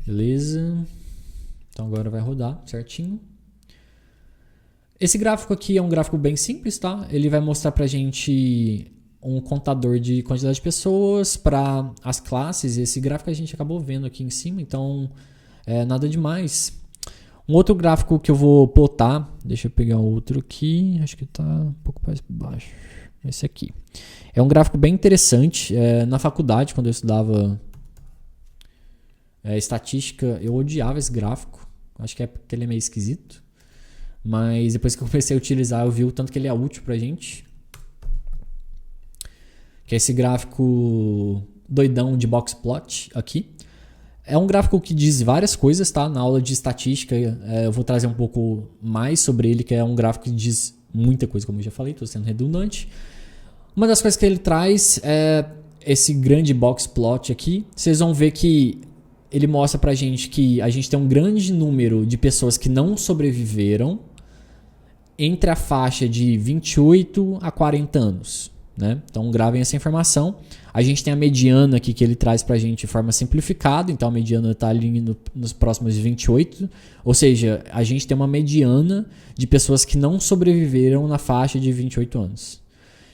Beleza. Então agora vai rodar certinho. Esse gráfico aqui é um gráfico bem simples, tá? Ele vai mostrar pra gente um contador de quantidade de pessoas para as classes. Esse gráfico a gente acabou vendo aqui em cima, então nada demais. Um outro gráfico que eu vou plotar, deixa eu pegar outro aqui, acho que está um pouco mais baixo. Esse aqui. É um gráfico bem interessante. Na faculdade, quando eu estudava estatística, eu odiava esse gráfico. Acho que é porque ele é meio esquisito. Mas depois que eu comecei a utilizar, eu vi o tanto que ele é útil pra gente. Que é esse gráfico doidão de box plot aqui. É um gráfico que diz várias coisas, tá? Na aula de estatística eu vou trazer um pouco mais sobre ele, que é um gráfico que diz muita coisa, como eu já falei, estou sendo redundante. Uma das coisas que ele traz é esse grande box plot aqui. Vocês vão ver que ele mostra pra gente que a gente tem um grande número de pessoas que não sobreviveram entre a faixa de 28 a 40 anos. Né? Então gravem essa informação. A gente tem a mediana aqui que ele traz pra gente de forma simplificada. Então a mediana está ali nos próximos 28. Ou seja, a gente tem uma mediana de pessoas que não sobreviveram na faixa de 28 anos.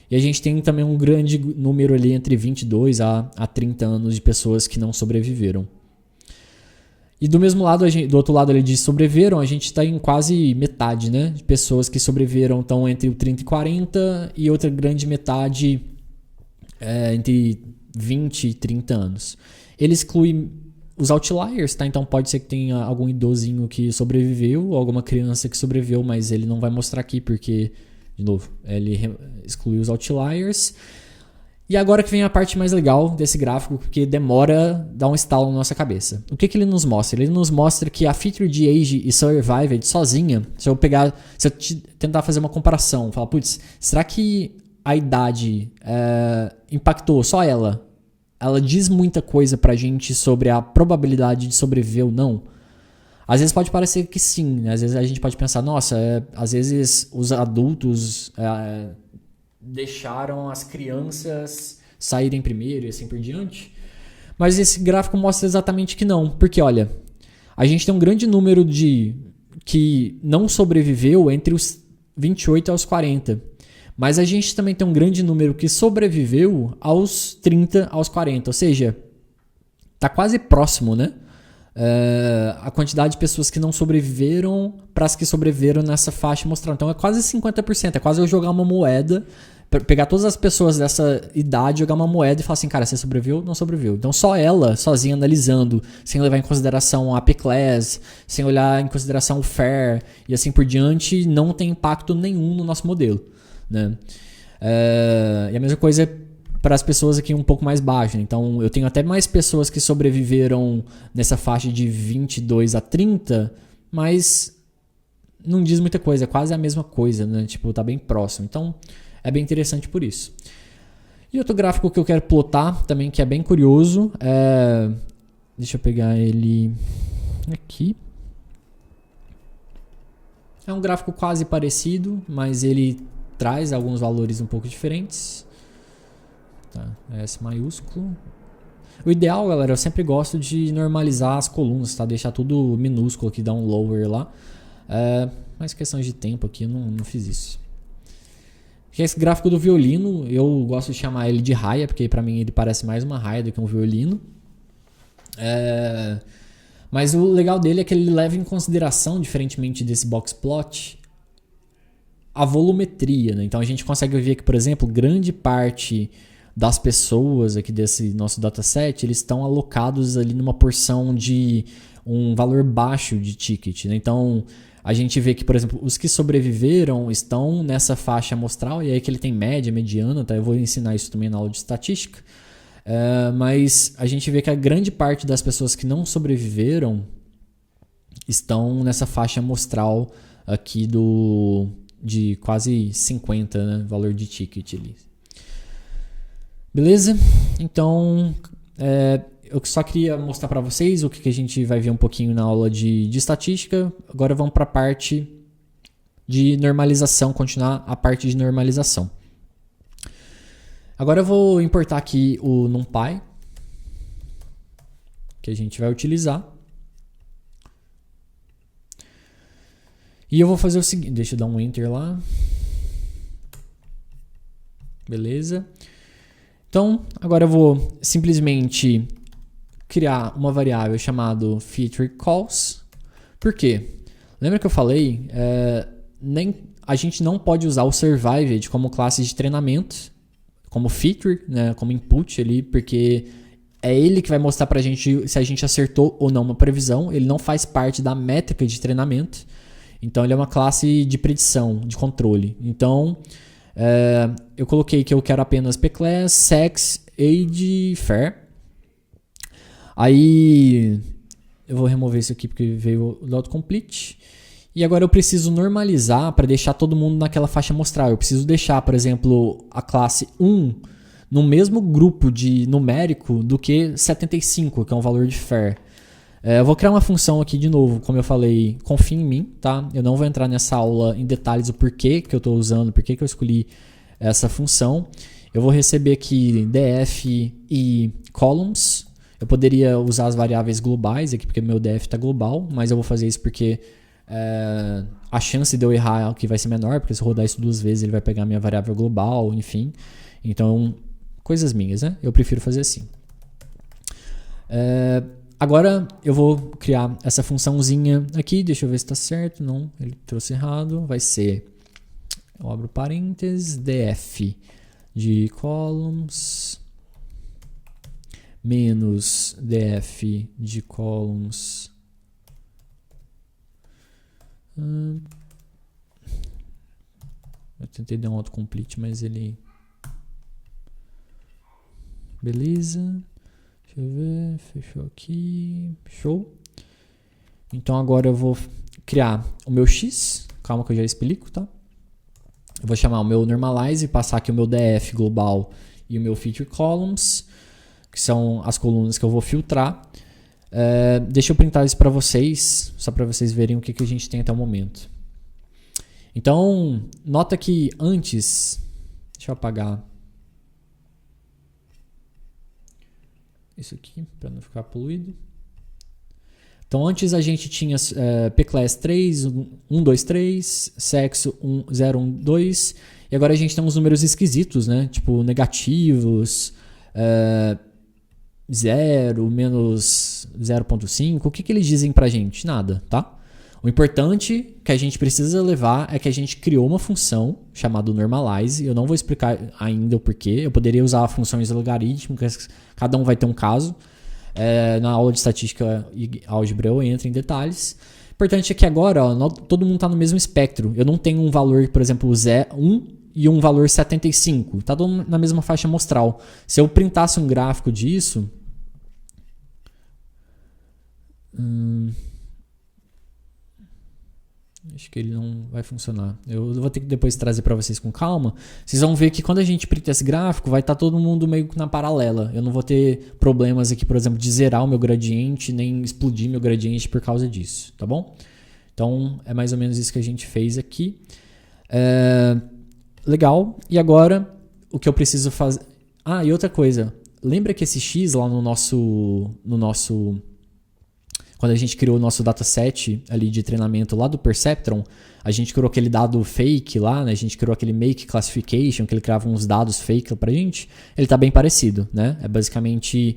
E a gente tem também um grande número ali entre 22 a 30 anos de pessoas que não sobreviveram. E do mesmo lado, do outro lado ali de sobreviveram, a gente está em quase metade, né? De pessoas que sobreviveram estão entre o 30 e 40 e outra grande metade entre 20 e 30 anos. Ele exclui os outliers, tá? Então pode ser que tenha algum idosinho que sobreviveu ou alguma criança que sobreviveu, mas ele não vai mostrar aqui porque, de novo, ele exclui os outliers. E agora que vem a parte mais legal desse gráfico, porque demora dar um estalo na nossa cabeça. O que ele nos mostra? Ele nos mostra que a feature de age e survived sozinha, se eu tentar fazer uma comparação, falar, putz, será que a idade impactou só ela? Ela diz muita coisa pra gente sobre a probabilidade de sobreviver ou não? Às vezes pode parecer que sim, né? Às vezes a gente pode pensar, nossa, às vezes os adultos deixaram as crianças saírem primeiro e assim por diante. Mas esse gráfico mostra exatamente que não. Porque, olha, a gente tem um grande número de que não sobreviveu entre os 28 aos 40. Mas a gente também tem um grande número que sobreviveu aos 30 aos 40. Ou seja, tá quase próximo, né? A quantidade de pessoas que não sobreviveram para as que sobreviveram nessa faixa mostrar. Então é quase 50%. É quase eu jogar uma moeda, pegar todas as pessoas dessa idade, jogar uma moeda e falar assim, cara, você sobreviveu? Não sobreviveu. Então só ela, sozinha analisando, sem levar em consideração a P-Class, sem olhar em consideração o FAIR e assim por diante, não tem impacto nenhum no nosso modelo. Né? E a mesma coisa para as pessoas aqui um pouco mais baixas. Então, eu tenho até mais pessoas que sobreviveram nessa faixa de 22 a 30, mas não diz muita coisa, é quase a mesma coisa, né? Tipo, tá bem próximo. Então, é bem interessante por isso. E outro gráfico que eu quero plotar também, que é bem curioso, deixa eu pegar ele aqui. É um gráfico quase parecido, mas ele traz alguns valores um pouco diferentes. Tá, S maiúsculo. O ideal, galera, eu sempre gosto de normalizar as colunas, tá? Deixar tudo minúsculo aqui, dar um lower lá. Mas questão de tempo aqui, eu não fiz isso. Esse gráfico do violino, eu gosto de chamar ele de raia, porque pra mim ele parece mais uma raia do que um violino. Mas o legal dele é que ele leva em consideração, diferentemente desse box plot, a volumetria, né? Então a gente consegue ver que, por exemplo, grande parte das pessoas aqui desse nosso dataset, eles estão alocados ali numa porção de um valor baixo de ticket, né? Então a gente vê que, por exemplo, os que sobreviveram estão nessa faixa amostral, e aí que ele tem média, mediana, tá? Eu vou ensinar isso também na aula de estatística. Mas a gente vê que a grande parte das pessoas que não sobreviveram estão nessa faixa amostral aqui de quase 50, né? Valor de ticket ali. Beleza? Então, eu só queria mostrar para vocês o que a gente vai ver um pouquinho na aula de estatística. Agora vamos para a parte de normalização, continuar a parte de normalização. Agora eu vou importar aqui o NumPy, que a gente vai utilizar. E eu vou fazer o seguinte, deixa eu dar um enter lá. Beleza. Então, agora eu vou simplesmente criar uma variável chamada featureCalls. Por quê? Lembra que eu falei? A gente não pode usar o Survived como classe de treinamento, como feature, né, como input ali, porque é ele que vai mostrar pra gente se a gente acertou ou não uma previsão. Ele não faz parte da métrica de treinamento. Então, ele é uma classe de predição, de controle. Então, eu coloquei que eu quero apenas pclass, sex, age, fair. Aí, eu vou remover isso aqui porque veio o autocomplete. E agora eu preciso normalizar para deixar todo mundo naquela faixa amostral. Eu preciso deixar, por exemplo, a classe 1 no mesmo grupo de numérico do que 75, que é um valor de fair. Eu vou criar uma função aqui de novo, como eu falei, confia em mim, tá? Eu não vou entrar nessa aula em detalhes o porquê que eu estou usando, porquê que eu escolhi essa função. Eu vou receber aqui df e columns. Eu poderia usar as variáveis globais aqui, porque meu df está global, mas eu vou fazer isso porque a chance de eu errar aqui vai ser menor, porque se eu rodar isso 2 vezes ele vai pegar a minha variável global, enfim. Então, coisas minhas, né? Eu prefiro fazer assim. Agora eu vou criar essa funçãozinha aqui, deixa eu ver se está certo. Não, ele trouxe errado. Vai ser, eu abro parênteses, df de columns menos df de columns. Eu tentei dar um autocomplete, mas ele... Beleza. Deixa eu ver, fechou aqui, show. Então agora eu vou criar o meu x, calma que eu já explico, tá? Eu vou chamar o meu normalize, passar aqui o meu df global e o meu feature columns, que são as colunas que eu vou filtrar. Deixa eu printar isso para vocês, só para vocês verem o que a gente tem até o momento. Então, nota que antes, deixa eu apagar isso aqui para não ficar poluído. Então antes a gente tinha pclass 3, 1, 2, 3, sexo 1, 0, 1, 2, e agora a gente tem uns números esquisitos, né? Tipo negativos, 0, menos 0.5, o que eles dizem pra gente? Nada, tá? O importante que a gente precisa levar é que a gente criou uma função chamada normalize. Eu não vou explicar ainda o porquê. Eu poderia usar funções logarítmicas, cada um vai ter um caso. Na aula de estatística e álgebra eu entro em detalhes. O importante é que agora todo mundo está no mesmo espectro. Eu não tenho um valor, por exemplo, 1 e um valor 75. Está todo na mesma faixa amostral. Se eu printasse um gráfico disso... acho que ele não vai funcionar. Eu vou ter que depois trazer para vocês com calma. Vocês vão ver que quando a gente printa esse gráfico, vai estar todo mundo meio que na paralela. Eu não vou ter problemas aqui, por exemplo, de zerar o meu gradiente, nem explodir meu gradiente por causa disso, tá bom? Então, é mais ou menos isso que a gente fez aqui. Legal. E agora, o que eu preciso fazer... e outra coisa. Lembra que esse X lá no nosso quando a gente criou o nosso dataset ali de treinamento lá do Perceptron, a gente criou aquele dado fake lá, né? A gente criou aquele make classification, que ele criava uns dados fake pra gente. Ele tá bem parecido, né? É basicamente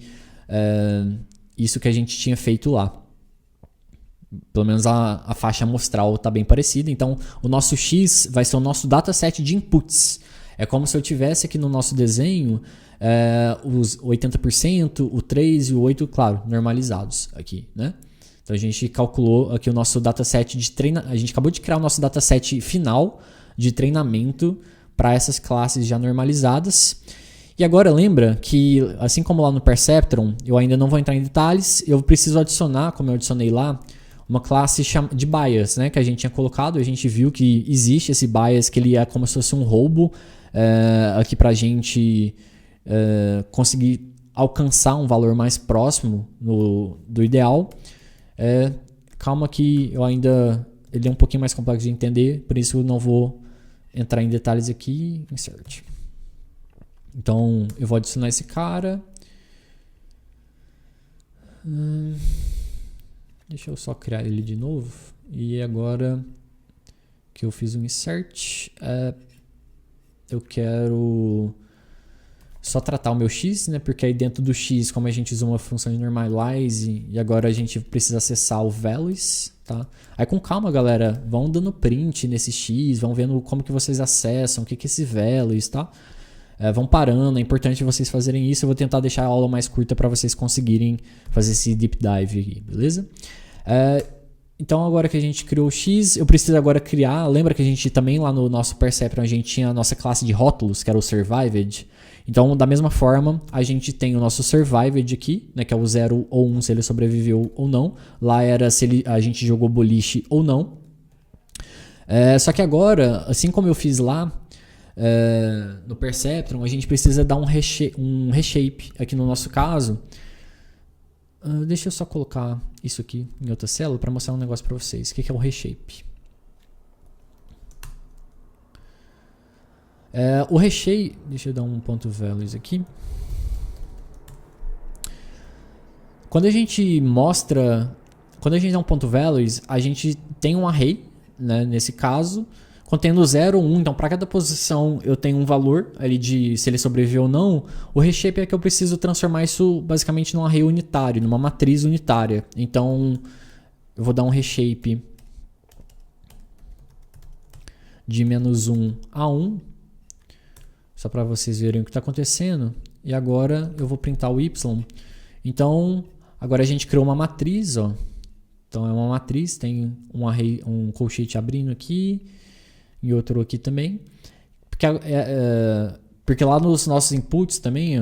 isso que a gente tinha feito lá. Pelo menos a faixa amostral tá bem parecida. Então, o nosso X vai ser o nosso dataset de inputs. É como se eu tivesse aqui no nosso desenho os 80%, o 3 e o 8, claro, normalizados aqui, né? Então a gente calculou aqui o nosso dataset de treinamento. A gente acabou de criar o nosso dataset final de treinamento para essas classes já normalizadas. E agora lembra que, assim como lá no Perceptron, eu ainda não vou entrar em detalhes, eu preciso adicionar, como eu adicionei lá, uma classe de bias, né, que a gente tinha colocado. A gente viu que existe esse bias, que ele é como se fosse um roubo aqui para a gente conseguir alcançar um valor mais próximo do ideal. Calma que ele é um pouquinho mais complexo de entender, por isso eu não vou entrar em detalhes aqui. Insert. Então eu vou adicionar esse cara. Deixa eu só criar ele de novo. E agora que eu fiz um insert. Eu quero só tratar o meu x, né? Porque aí dentro do x, como a gente usou uma função de normalize e agora a gente precisa acessar o values, tá? Aí com calma, galera, vão dando print nesse x, vão vendo como que vocês acessam, o que é esse values, tá? Vão parando, é importante vocês fazerem isso. Eu vou tentar deixar a aula mais curta para vocês conseguirem fazer esse deep dive aqui, beleza? Então agora que a gente criou o X, eu preciso agora criar, lembra que a gente também lá no nosso Perceptron a gente tinha a nossa classe de rótulos, que era o Survived. Então da mesma forma, a gente tem o nosso Survived aqui, né, que é o 0 ou 1 se ele sobreviveu ou não. Lá era se a gente jogou boliche ou não. Só que agora, assim como eu fiz lá, no Perceptron, a gente precisa dar um reshape aqui no nosso caso. Deixa eu só colocar isso aqui em outra célula para mostrar um negócio para vocês. O que é o reshape? O reshape, deixa eu dar um ponto values aqui. Quando a gente dá um ponto values, a gente tem um array, né, nesse caso, contendo 0 ou 1, então para cada posição eu tenho um valor ali de se ele sobreviveu ou não. O reshape é que eu preciso transformar isso basicamente num array unitário, numa matriz unitária. Então eu vou dar um reshape de -1 a 1, só para vocês verem o que está acontecendo. E agora eu vou printar o y. Então agora a gente criou uma matriz, ó. Então é uma matriz, tem um array, um colchete abrindo aqui e outro aqui também, porque lá nos nossos inputs também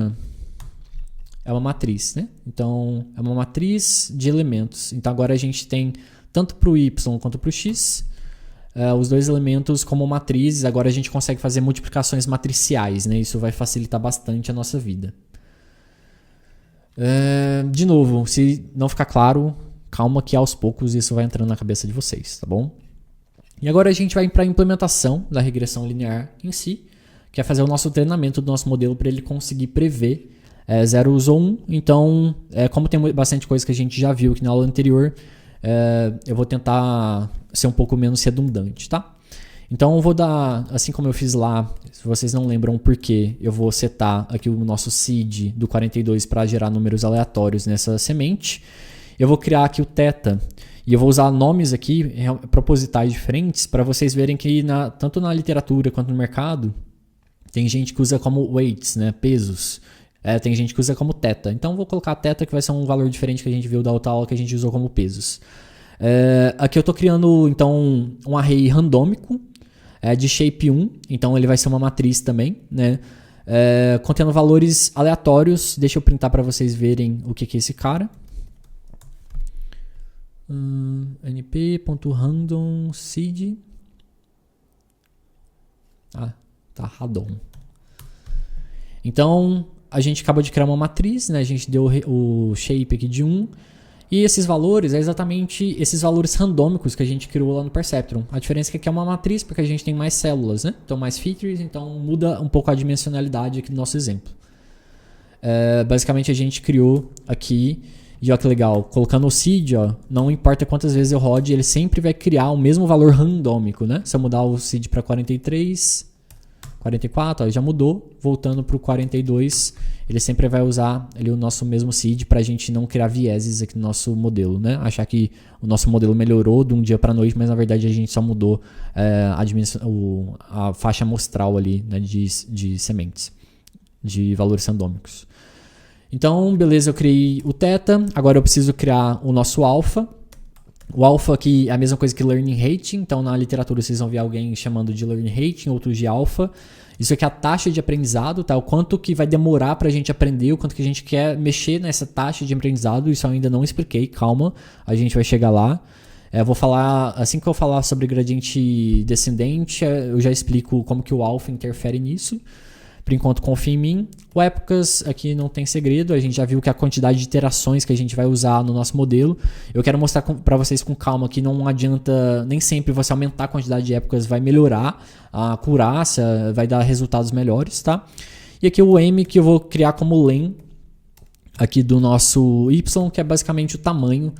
é uma matriz, né? Então é uma matriz de elementos. Então agora a gente tem tanto para o y quanto para o x os dois elementos como matrizes. Agora a gente consegue fazer multiplicações matriciais, né? Isso vai facilitar bastante a nossa vida. De novo, se não ficar claro, calma que aos poucos isso vai entrando na cabeça de vocês, tá bom? E agora a gente vai para a implementação da regressão linear em si, que é fazer o nosso treinamento do nosso modelo para ele conseguir prever 0 ou 1. Então, como tem bastante coisa que a gente já viu aqui na aula anterior, eu vou tentar ser um pouco menos redundante, tá? Então eu vou dar, assim como eu fiz lá, se vocês não lembram por quê, eu vou setar aqui o nosso seed do 42 para gerar números aleatórios nessa semente. Eu vou criar aqui o θ. E eu vou usar nomes aqui propositais diferentes para vocês verem que tanto na literatura quanto no mercado tem gente que usa como weights, né, pesos. Tem gente que usa como θ. Então eu vou colocar θ, que vai ser um valor diferente que a gente viu da outra aula que a gente usou como pesos. Aqui eu estou criando então um array randômico de shape 1. Então ele vai ser uma matriz também, né, contendo valores aleatórios. Deixa eu printar para vocês verem o que é esse cara. np.random seed. Tá random. Então a gente acabou de criar uma matriz, né? A gente deu o shape aqui de 1. E esses valores é exatamente esses valores randômicos que a gente criou lá no Perceptron. A diferença é que aqui é uma matriz porque a gente tem mais células, né? Então mais features, então muda um pouco a dimensionalidade aqui do nosso exemplo. Basicamente a gente criou aqui. E olha que legal, colocando o seed, ó, não importa quantas vezes eu rode, ele sempre vai criar o mesmo valor randômico, né? Se eu mudar o seed para 43, 44, ó, já mudou. Voltando para o 42, ele sempre vai usar o nosso mesmo seed para a gente não criar vieses aqui no nosso modelo, né? Achar que o nosso modelo melhorou de um dia para a noite, mas na verdade a gente só mudou a faixa amostral ali, né, de sementes, de valores randômicos. Então, beleza, eu criei o θ, agora eu preciso criar o nosso alpha. O alpha aqui é a mesma coisa que learning rating, então na literatura vocês vão ver alguém chamando de learning rating, outros de alpha. Isso aqui é a taxa de aprendizado, tá? O quanto que vai demorar para a gente aprender, o quanto que a gente quer mexer nessa taxa de aprendizado, isso eu ainda não expliquei, calma, a gente vai chegar lá. Vou falar, assim que eu falar sobre gradiente descendente, eu já explico como que o alpha interfere nisso. Por enquanto, confia em mim. O épocas aqui não tem segredo. A gente já viu que a quantidade de iterações que a gente vai usar no nosso modelo. Eu quero mostrar para vocês com calma que não adianta nem sempre você aumentar a quantidade de épocas vai melhorar a acurácia, vai dar resultados melhores, tá? E aqui o M que eu vou criar como len aqui do nosso Y, que é basicamente o tamanho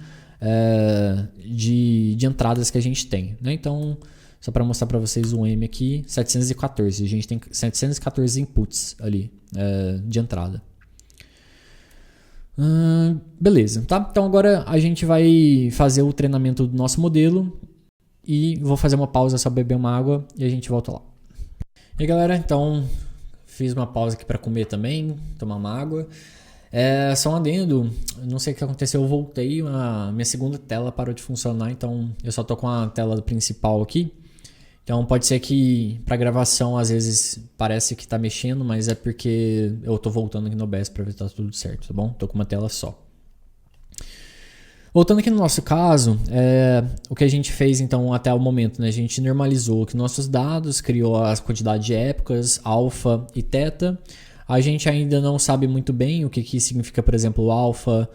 de entradas que a gente tem, né? Então, Só para mostrar para vocês o M aqui, 714. A gente tem 714 inputs ali de entrada. Beleza, tá? Então agora a gente vai fazer o treinamento do nosso modelo e vou fazer uma pausa, só beber uma água e a gente volta lá. E aí, galera, então fiz uma pausa aqui para comer também, tomar uma água. Só um adendo, não sei o que aconteceu, eu voltei, minha segunda tela parou de funcionar, então eu só tô com a tela principal aqui. Então pode ser que para gravação às vezes parece que tá mexendo, mas é porque eu tô voltando aqui no OBS para ver se tá tudo certo, tá bom? Tô com uma tela só. Voltando aqui no nosso caso, o que a gente fez então até o momento, né? A gente normalizou aqui nossos dados, criou a quantidade de épocas, alfa e teta. A gente ainda não sabe muito bem o que significa, por exemplo, o alfa,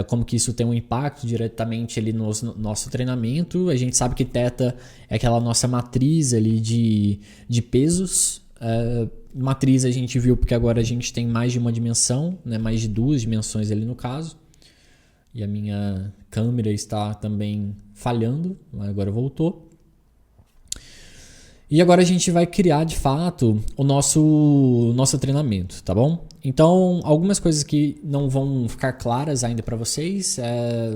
como que isso tem um impacto diretamente ali no nosso treinamento. A gente sabe que teta é aquela nossa matriz ali de pesos. Matriz a gente viu porque agora a gente tem mais de uma dimensão, né? Mais de duas dimensões ali no caso. E a minha câmera está também falhando, mas agora voltou. E agora a gente vai criar de fato o nosso treinamento, tá bom? Então, algumas coisas que não vão ficar claras ainda para vocês,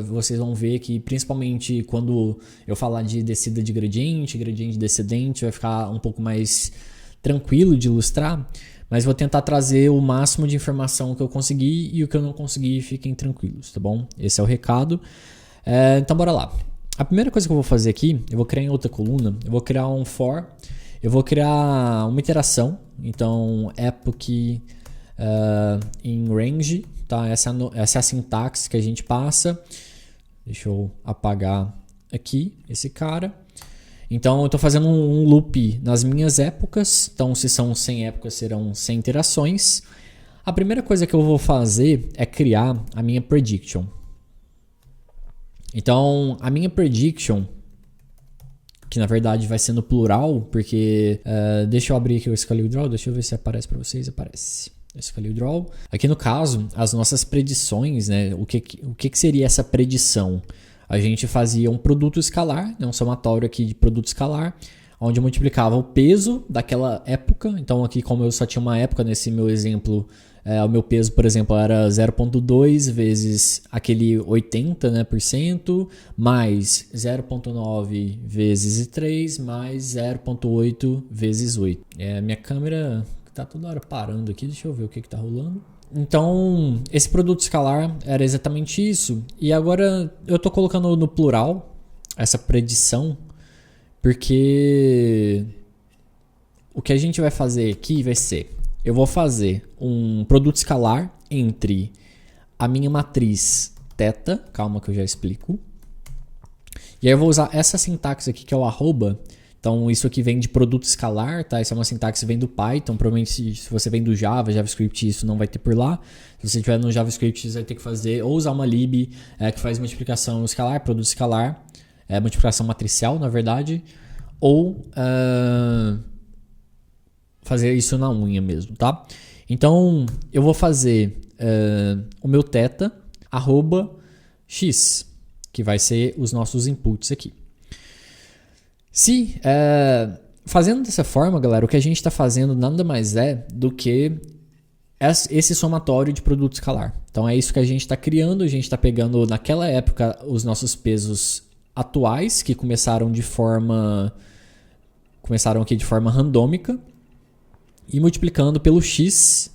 vocês vão ver que principalmente quando eu falar de descida de gradiente descendente, vai ficar um pouco mais tranquilo de ilustrar, mas vou tentar trazer o máximo de informação que eu conseguir e o que eu não conseguir, fiquem tranquilos, tá bom? Esse é o recado. Então, bora lá. A primeira coisa que eu vou fazer aqui, eu vou criar em outra coluna, eu vou criar um for, eu vou criar uma iteração, então epoch in range, tá? Essa é a sintaxe que a gente passa. Deixa eu apagar aqui esse cara. Então eu estou fazendo um loop nas minhas épocas, então se são 100 épocas serão 100 iterações. A primeira coisa que eu vou fazer é criar a minha prediction. Então, a minha prediction, que na verdade vai ser no plural, porque deixa eu abrir aqui o ScaleDraw, deixa eu ver se aparece para vocês, aparece. ScaleDraw. Aqui no caso, as nossas predições, né? O que seria essa predição? A gente fazia um produto escalar, né, um somatório aqui de produto escalar, onde eu multiplicava o peso daquela época. Então aqui, como eu só tinha uma época nesse meu exemplo, o meu peso, por exemplo, era 0,2 vezes aquele 80%, né, mais 0,9 vezes 3 mais 0,8 vezes 8. Minha câmera está toda hora parando aqui, deixa eu ver o que está rolando. Então, esse produto escalar era exatamente isso. E agora eu estou colocando no plural essa predição, porque o que a gente vai fazer aqui vai ser... Eu vou fazer um produto escalar entre a minha matriz θ, calma que eu já explico. E aí eu vou usar essa sintaxe aqui que é o arroba. Então isso aqui vem de produto escalar, tá? Isso é uma sintaxe que vem do Python. Provavelmente se você vem do Java, JavaScript, isso não vai ter por lá. Se você estiver no JavaScript, você vai ter que fazer ou usar uma lib que faz multiplicação escalar, produto escalar, multiplicação matricial, na verdade, ou fazer isso na unha mesmo, tá? Então eu vou fazer o meu θ arroba x, que vai ser os nossos inputs aqui. Se fazendo dessa forma, galera, o que a gente está fazendo nada mais é do que esse somatório de produto escalar. Então é isso que a gente está criando. A gente está pegando naquela época os nossos pesos atuais que começaram aqui de forma randômica e multiplicando pelo x,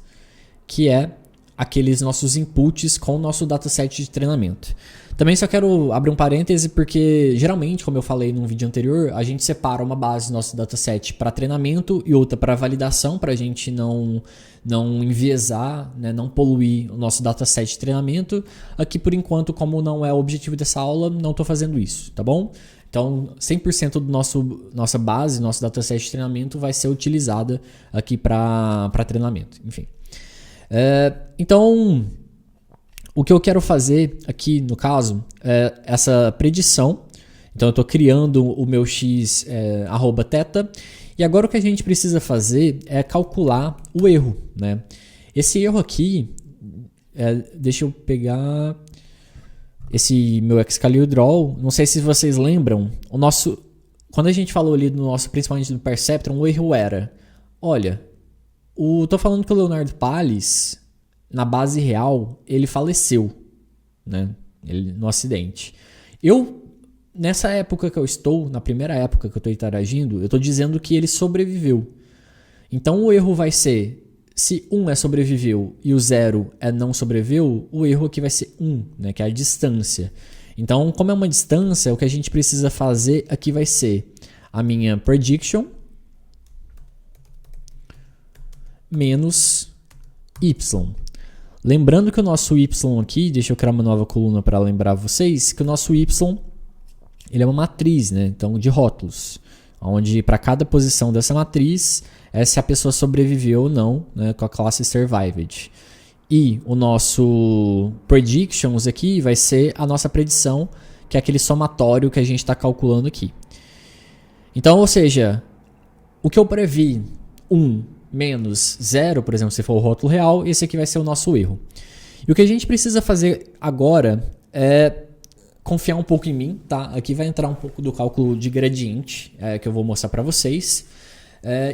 que é aqueles nossos inputs com o nosso dataset de treinamento. Também só quero abrir um parêntese porque geralmente, como eu falei num vídeo anterior, a gente separa uma base do nosso dataset para treinamento e outra para validação, para a gente não enviesar, né, não poluir o nosso dataset de treinamento. Aqui por enquanto, como não é o objetivo dessa aula, não estou fazendo isso, tá bom? Então 100% do nossa base, nosso dataset de treinamento vai ser utilizada aqui para treinamento, enfim. Então, o que eu quero fazer aqui, no caso, é essa predição. Então, eu estou criando o meu x arroba θ. E agora o que a gente precisa fazer é calcular o erro, né? Esse erro aqui, deixa eu pegar esse meu ScaleDraw. Não sei se vocês lembram, o nosso quando a gente falou ali do nosso, principalmente do Perceptron, o erro era, olha, tô falando que o Leonardo Palles, na base real, ele faleceu, né? No acidente. Nessa época que eu estou, na primeira época que eu estou interagindo, eu estou dizendo que ele sobreviveu. Então o erro vai ser, se 1 é sobreviveu e o 0 é não sobreviveu, o erro aqui vai ser 1, né, que é a distância. Então, como é uma distância, o que a gente precisa fazer aqui vai ser a minha prediction menos y. Lembrando que o nosso y aqui, deixa eu criar uma nova coluna para lembrar vocês, que o nosso y ele é uma matriz, né? Então, de rótulos, onde para cada posição dessa matriz é se a pessoa sobreviveu ou não, né, com a classe survived. E o nosso predictions aqui vai ser a nossa predição, que é aquele somatório que a gente está calculando aqui. Então, ou seja, o que eu previ 1 menos 0, por exemplo, se for o rótulo real, esse aqui vai ser o nosso erro. E o que a gente precisa fazer agora é confiar um pouco em mim, tá? Aqui vai entrar um pouco do cálculo de gradiente, que eu vou mostrar para vocês.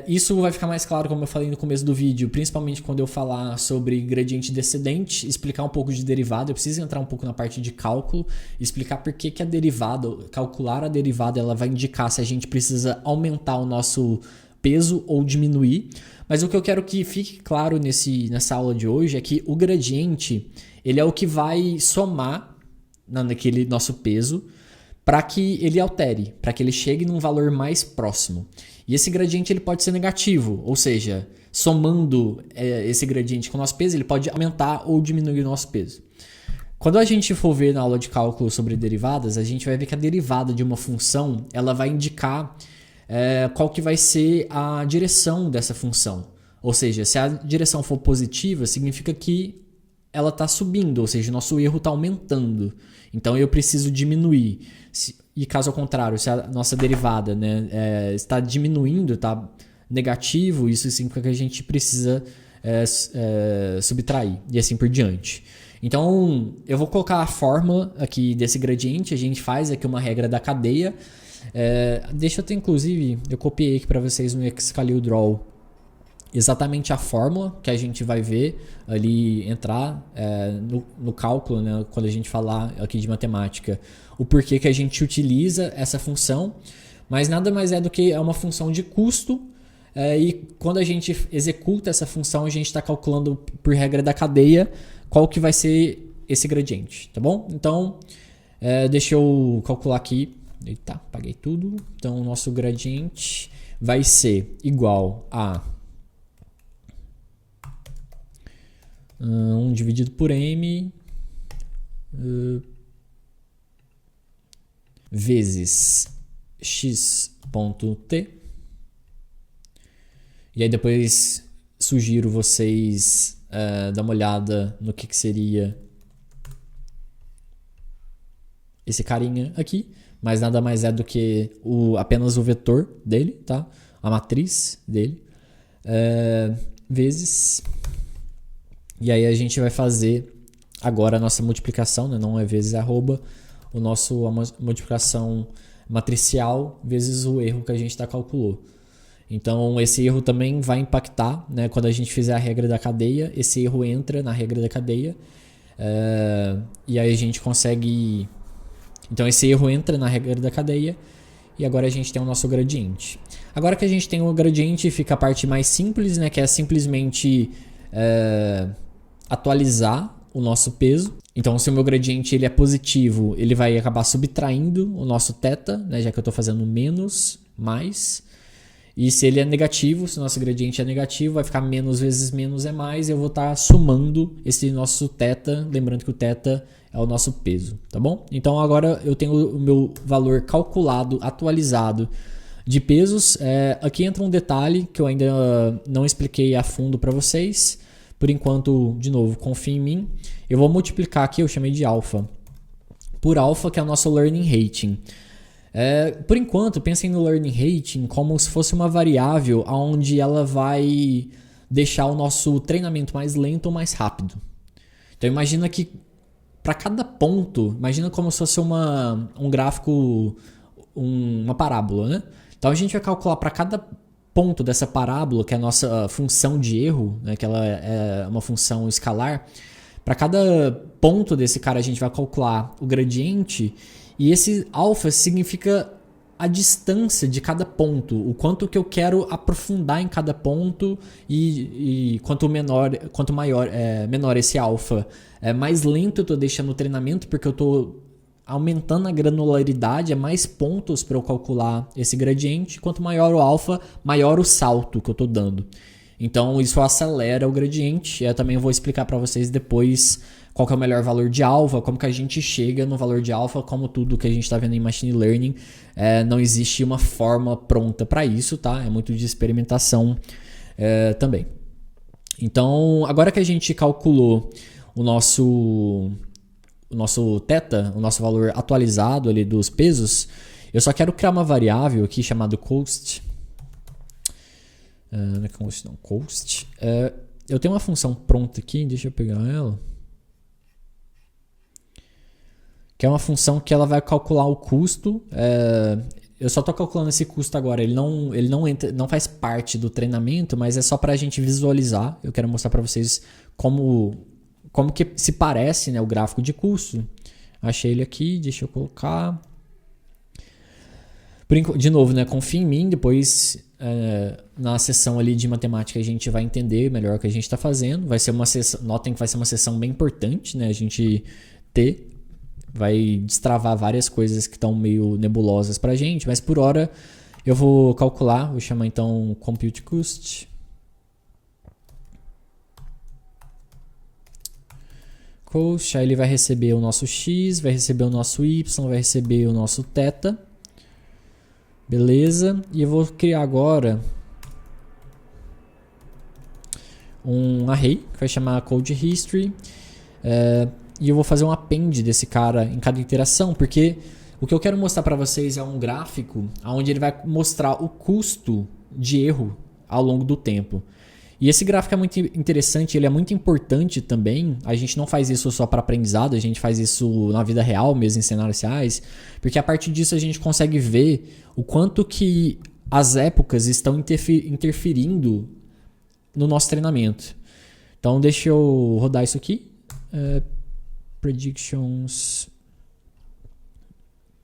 Isso vai ficar mais claro, como eu falei no começo do vídeo, principalmente quando eu falar sobre gradiente descendente, explicar um pouco de derivada. Eu preciso entrar um pouco na parte de cálculo, explicar por que a derivada, calcular a derivada, ela vai indicar se a gente precisa aumentar o nosso peso ou diminuir. Mas o que eu quero que fique claro nessa aula de hoje é que o gradiente, ele é o que vai somar naquele nosso peso para que ele altere, para que ele chegue num valor mais próximo. E esse gradiente ele pode ser negativo, ou seja, somando esse gradiente com o nosso peso, ele pode aumentar ou diminuir o nosso peso. Quando a gente for ver na aula de cálculo sobre derivadas, a gente vai ver que a derivada de uma função ela vai indicar qual que vai ser a direção dessa função. Ou seja, se a direção for positiva, significa que ela está subindo, ou seja, o nosso erro está aumentando. Então eu preciso diminuir. E caso ao contrário, se a nossa derivada, né, está diminuindo, está negativo, isso significa que a gente precisa subtrair e assim por diante. Então eu vou colocar a fórmula aqui desse gradiente, a gente faz aqui uma regra da cadeia. Deixa eu ter, inclusive, eu copiei aqui para vocês no Excalibur Draw exatamente a fórmula que a gente vai ver ali entrar no cálculo, né, quando a gente falar aqui de matemática, o porquê que a gente utiliza essa função, mas nada mais é do que uma função de custo, e quando a gente executa essa função, a gente está calculando por regra da cadeia qual que vai ser esse gradiente, tá bom? Então, deixa eu calcular aqui. Eita, apaguei tudo. Então, o nosso gradiente vai ser igual a 1 dividido por m vezes x.t. E aí depois sugiro vocês dar uma olhada no que seria esse carinha aqui. Mas nada mais é do que apenas o vetor dele, tá? A matriz dele, vezes. E aí a gente vai fazer agora a nossa multiplicação, né? Não é vezes arroba, a multiplicação matricial vezes o erro que a gente calculou. Então esse erro também vai impactar, né? Quando a gente fizer a regra da cadeia, esse erro entra na regra da cadeia, e aí a gente consegue. Então esse erro entra na regra da cadeia e agora a gente tem o nosso gradiente. Agora que a gente tem o gradiente, fica a parte mais simples, né, que é simplesmente atualizar o nosso peso. Então se o meu gradiente ele é positivo, ele vai acabar subtraindo o nosso θ, né, já que eu estou fazendo menos, mais. E se ele é negativo, se o nosso gradiente é negativo, vai ficar menos vezes menos é mais, e eu vou estar somando esse nosso θ, lembrando que o θ é o nosso peso, tá bom? Então agora eu tenho o meu valor calculado, atualizado de pesos. Aqui entra um detalhe que eu ainda não expliquei a fundo para vocês. Por enquanto, de novo, confie em mim. Eu vou multiplicar aqui, eu chamei de alfa, por alfa, que é o nosso learning rating. Por enquanto, pensem no learning rating como se fosse uma variável onde ela vai deixar o nosso treinamento mais lento ou mais rápido. Então imagina que para cada ponto, imagina como se fosse um gráfico uma parábola, né? Então a gente vai calcular para cada ponto dessa parábola, que é a nossa função de erro, né, que ela é uma função escalar. Para cada ponto desse cara a gente vai calcular o gradiente, e esse alfa significa a distância de cada ponto, o quanto que eu quero aprofundar em cada ponto, e quanto menor esse alfa, mais lento eu estou deixando o treinamento, porque eu estou aumentando a granularidade, mais pontos para eu calcular esse gradiente. Quanto maior o alfa, maior o salto que eu estou dando. Então isso acelera o gradiente. Eu também vou explicar para vocês depois qual que é o melhor valor de alfa, como que a gente chega no valor de alfa. Como tudo que a gente está vendo em Machine Learning, não existe uma forma pronta para isso, tá? É muito de experimentação também. Então, agora que a gente calculou o nosso θ, o nosso valor atualizado ali dos pesos, eu só quero criar uma variável aqui chamada cost. Não é cost, não. Cost. Eu tenho uma função pronta aqui, deixa eu pegar ela. Que é uma função que ela vai calcular o custo. Eu só estou calculando esse custo agora. Ele não faz parte do treinamento, mas é só para a gente visualizar. Eu quero mostrar para vocês como que se parece, né, o gráfico de custo. Achei ele aqui, deixa eu colocar. De novo, né, confia em mim, depois na sessão ali de matemática a gente vai entender melhor o que a gente está fazendo. Vai ser uma sessão, notem que vai ser uma sessão bem importante, né, a gente vai destravar várias coisas que estão meio nebulosas para a gente, mas por hora eu vou calcular, vou chamar então compute cost. Aí ele vai receber o nosso x, vai receber o nosso y, vai receber o nosso θ. Beleza? E eu vou criar agora um array que vai chamar code history. E eu vou fazer um append desse cara em cada interação, porque o que eu quero mostrar para vocês é um gráfico onde ele vai mostrar o custo de erro ao longo do tempo. E esse gráfico é muito interessante, ele é muito importante também. A gente não faz isso só para aprendizado, a gente faz isso na vida real, mesmo em cenários reais, porque a partir disso a gente consegue ver o quanto que as épocas estão interferindo no nosso treinamento. Então deixa eu rodar isso aqui. Predictions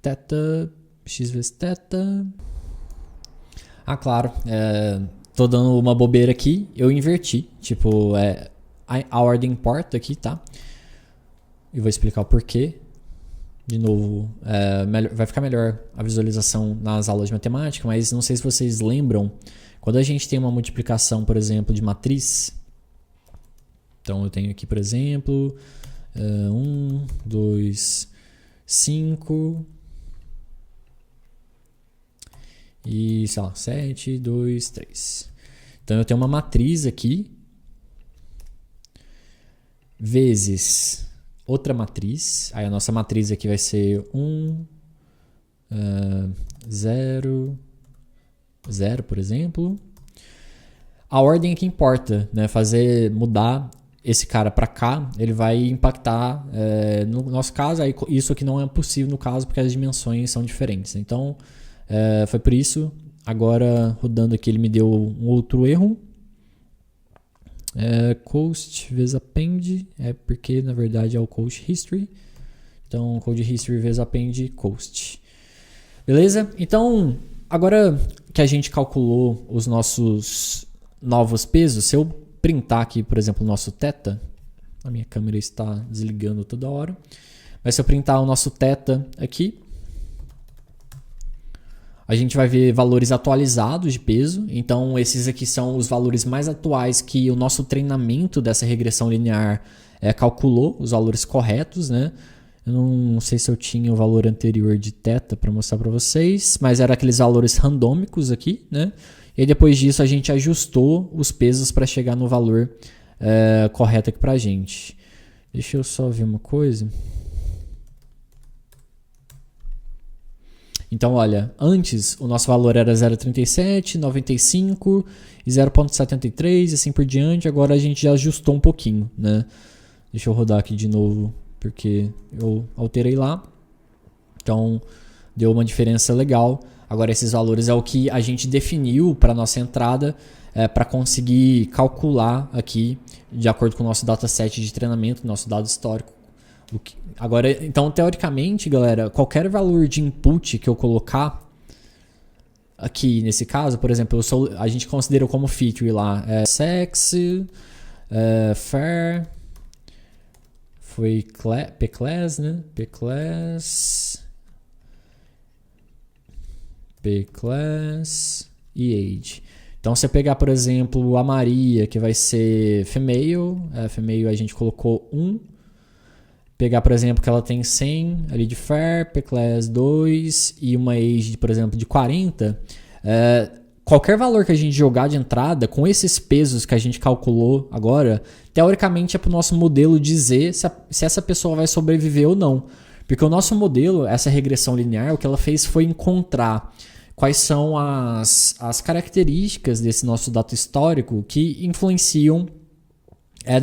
θ, x vezes θ. Claro, tô dando uma bobeira aqui, eu inverti, tipo, a ordem importa aqui, tá? E vou explicar o porquê. De novo, vai ficar melhor a visualização nas aulas de matemática, mas não sei se vocês lembram, quando a gente tem uma multiplicação, por exemplo, de matriz. Então eu tenho aqui, por exemplo, 1, 2, 5... E, sei lá, 7, 2, 3. Então eu tenho uma matriz aqui, vezes outra matriz. Aí a nossa matriz aqui vai ser 1, 0, 0, por exemplo. A ordem aqui importa, né? Fazer mudar esse cara para cá, ele vai impactar, no nosso caso, aí isso aqui não é possível no caso, porque as dimensões são diferentes. Então, foi por isso. Agora, rodando aqui, ele me deu um outro erro. Cost vezes append, porque na verdade é o code history. Então, code history vezes append cost. Beleza? Então, agora que a gente calculou os nossos novos pesos, se eu printar aqui, por exemplo, o nosso θ, a minha câmera está desligando toda hora, mas se eu printar o nosso θ aqui, a gente vai ver valores atualizados de peso. Então, esses aqui são os valores mais atuais que o nosso treinamento dessa regressão linear calculou, os valores corretos, né? Eu não sei se eu tinha o valor anterior de θ para mostrar para vocês, mas era aqueles valores randômicos aqui, né? E depois disso a gente ajustou os pesos para chegar no valor correto aqui para a gente. Deixa eu só ver uma coisa. Então, olha, antes o nosso valor era 0,37, 95 e 0,73 e assim por diante. Agora a gente já ajustou um pouquinho, né? Deixa eu rodar aqui de novo, porque eu alterei lá. Então, deu uma diferença legal. Agora esses valores é o que a gente definiu para nossa entrada, para conseguir calcular aqui, de acordo com o nosso dataset de treinamento, nosso dado histórico. Agora, então, teoricamente, galera, qualquer valor de input que eu colocar aqui, nesse caso, por exemplo, a gente considera como feature lá sex, fair, foi P-class, né? P-class e age. Então, se eu pegar, por exemplo, a Maria, que vai ser female, female a gente colocou 1. Pegar, por exemplo, que ela tem 100 ali de fair, P-class 2 e uma age, por exemplo, de 40. Qualquer valor que a gente jogar de entrada, com esses pesos que a gente calculou agora, teoricamente é para o nosso modelo dizer se essa pessoa vai sobreviver ou não. Porque o nosso modelo, essa regressão linear, o que ela fez foi encontrar quais são as características desse nosso dado histórico que influenciam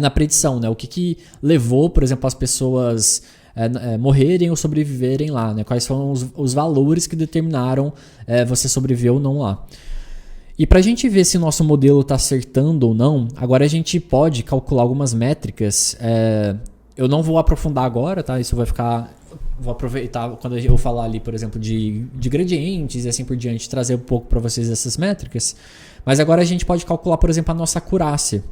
na predição, né? O que levou, por exemplo, as pessoas morrerem ou sobreviverem lá, né? Quais foram os valores que determinaram você sobreviver ou não lá. E para a gente ver se o nosso modelo está acertando ou não, agora a gente pode calcular algumas métricas. Eu não vou aprofundar agora, tá? Isso vai ficar... Vou aproveitar quando eu falar ali, por exemplo, de gradientes e assim por diante, trazer um pouco para vocês essas métricas. Mas agora a gente pode calcular, por exemplo, a nossa acurácia.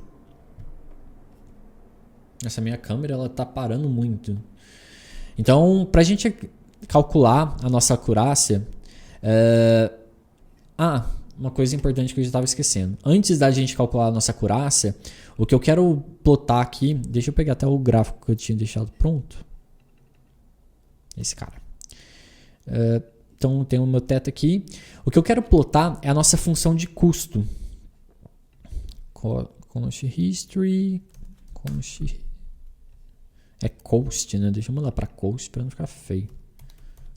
Essa minha câmera, ela tá parando muito. Então, para a gente calcular a nossa acurácia... uma coisa importante que eu já estava esquecendo. Antes da gente calcular a nossa acurácia, o que eu quero plotar aqui... Deixa eu pegar até o gráfico que eu tinha deixado pronto. Esse cara. Então, tem o meu teto aqui. O que eu quero plotar é a nossa função de custo. Cost history... É cost, né? Deixa eu mudar para cost para não ficar feio.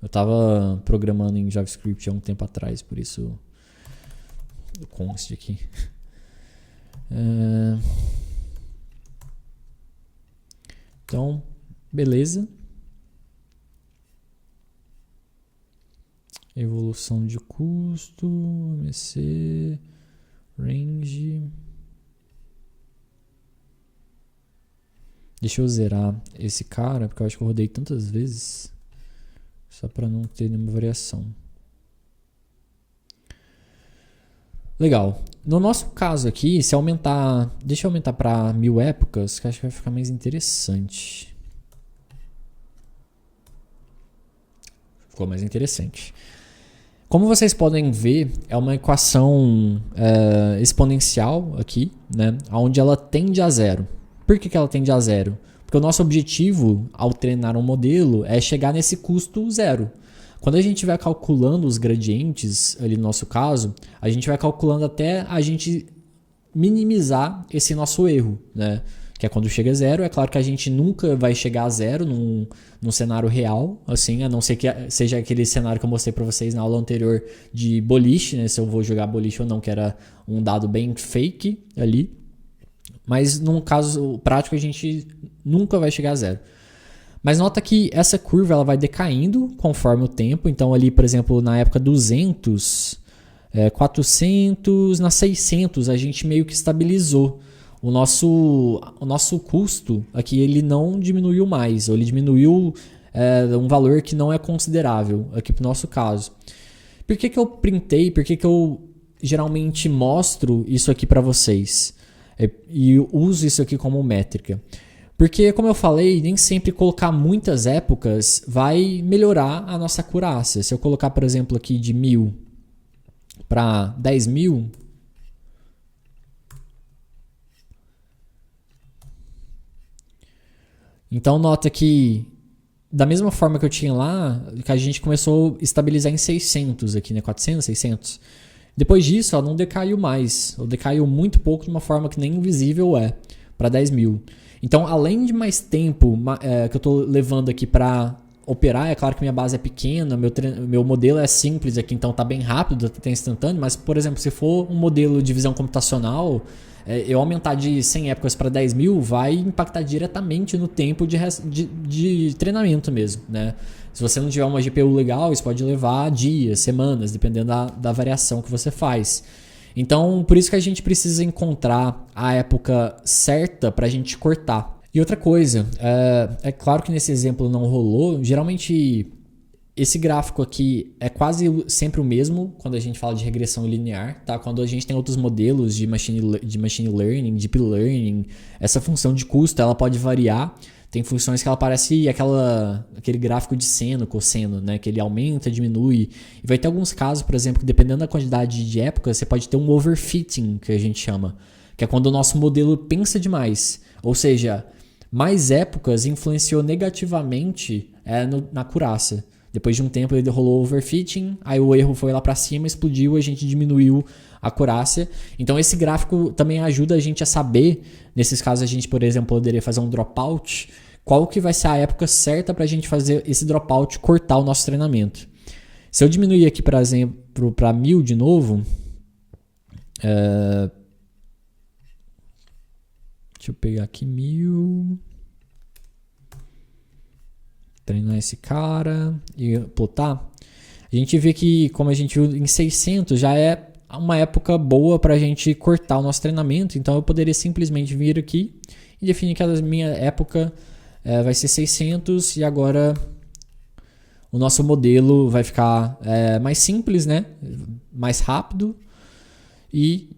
Eu tava programando em JavaScript há um tempo atrás, por isso o const aqui. Então, beleza. Evolução de custo, MC, range. Deixa eu zerar esse cara, porque eu acho que eu rodei tantas vezes, só para não ter nenhuma variação. Legal. No nosso caso aqui, se aumentar... Deixa eu aumentar para 1000 épocas, que acho que vai ficar mais interessante. Ficou mais interessante. Como vocês podem ver, é uma equação exponencial aqui, né? Onde ela tende a zero. Por que ela tende a zero? Porque o nosso objetivo ao treinar um modelo é chegar nesse custo zero. Quando a gente vai calculando os gradientes, ali no nosso caso, a gente vai calculando até a gente minimizar esse nosso erro, né? Que é quando chega a zero. É claro que a gente nunca vai chegar a zero num cenário real, assim, a não ser que seja aquele cenário que eu mostrei para vocês na aula anterior de boliche, né? Se eu vou jogar boliche ou não, que era um dado bem fake ali. Mas num caso prático a gente nunca vai chegar a zero. Mas nota que essa curva ela vai decaindo conforme o tempo. Então ali, por exemplo, na época 200, 400, na 600 a gente meio que estabilizou. O nosso custo aqui ele não diminuiu mais. Ou ele diminuiu um valor que não é considerável aqui para o nosso caso. Por que eu printei? Por que eu geralmente mostro isso aqui para vocês? E uso isso aqui como métrica. Porque, como eu falei, nem sempre colocar muitas épocas vai melhorar a nossa acurácia. Se eu colocar, por exemplo, aqui de 1000 para 10.000, então nota que da mesma forma que eu tinha lá, que a gente começou a estabilizar em 600 aqui, né? 400, 600. Depois disso, ela não decaiu mais. Ela decaiu muito pouco de uma forma que nem invisível para 10.000. Então, além de mais tempo que eu estou levando aqui para operar, é claro que minha base é pequena, meu modelo é simples aqui, então está bem rápido, até instantâneo, mas, por exemplo, se for um modelo de visão computacional, eu aumentar de 100 épocas para 10.000 vai impactar diretamente no tempo de treinamento mesmo, né? Se você não tiver uma GPU legal, isso pode levar dias, semanas, dependendo da variação que você faz. Então, por isso que a gente precisa encontrar a época certa para a gente cortar. E outra coisa, é claro que nesse exemplo não rolou, geralmente esse gráfico aqui é quase sempre o mesmo quando a gente fala de regressão linear, tá? Quando a gente tem outros modelos de machine learning, deep learning, essa função de custo ela pode variar. Tem funções que ela parece aquele gráfico de seno, cosseno, né? Que ele aumenta, diminui. E vai ter alguns casos, por exemplo, que dependendo da quantidade de épocas, você pode ter um overfitting, que a gente chama. Que é quando o nosso modelo pensa demais. Ou seja, mais épocas influenciou negativamente na acurácia. Depois de um tempo ele rolou overfitting, aí o erro foi lá para cima, explodiu, a gente diminuiu a acurácia. Então esse gráfico também ajuda a gente a saber, nesses casos a gente, por exemplo, poderia fazer um dropout, qual que vai ser a época certa para a gente fazer esse dropout, cortar o nosso treinamento. Se eu diminuir aqui, por exemplo, para 1000 de novo, deixa eu pegar aqui 1000... treinar esse cara e plotar, a gente vê que, como a gente viu em 600, já é uma época boa para a gente cortar o nosso treinamento. Então eu poderia simplesmente vir aqui e definir que a minha época vai ser 600 e agora o nosso modelo vai ficar mais simples, né? Mais rápido, e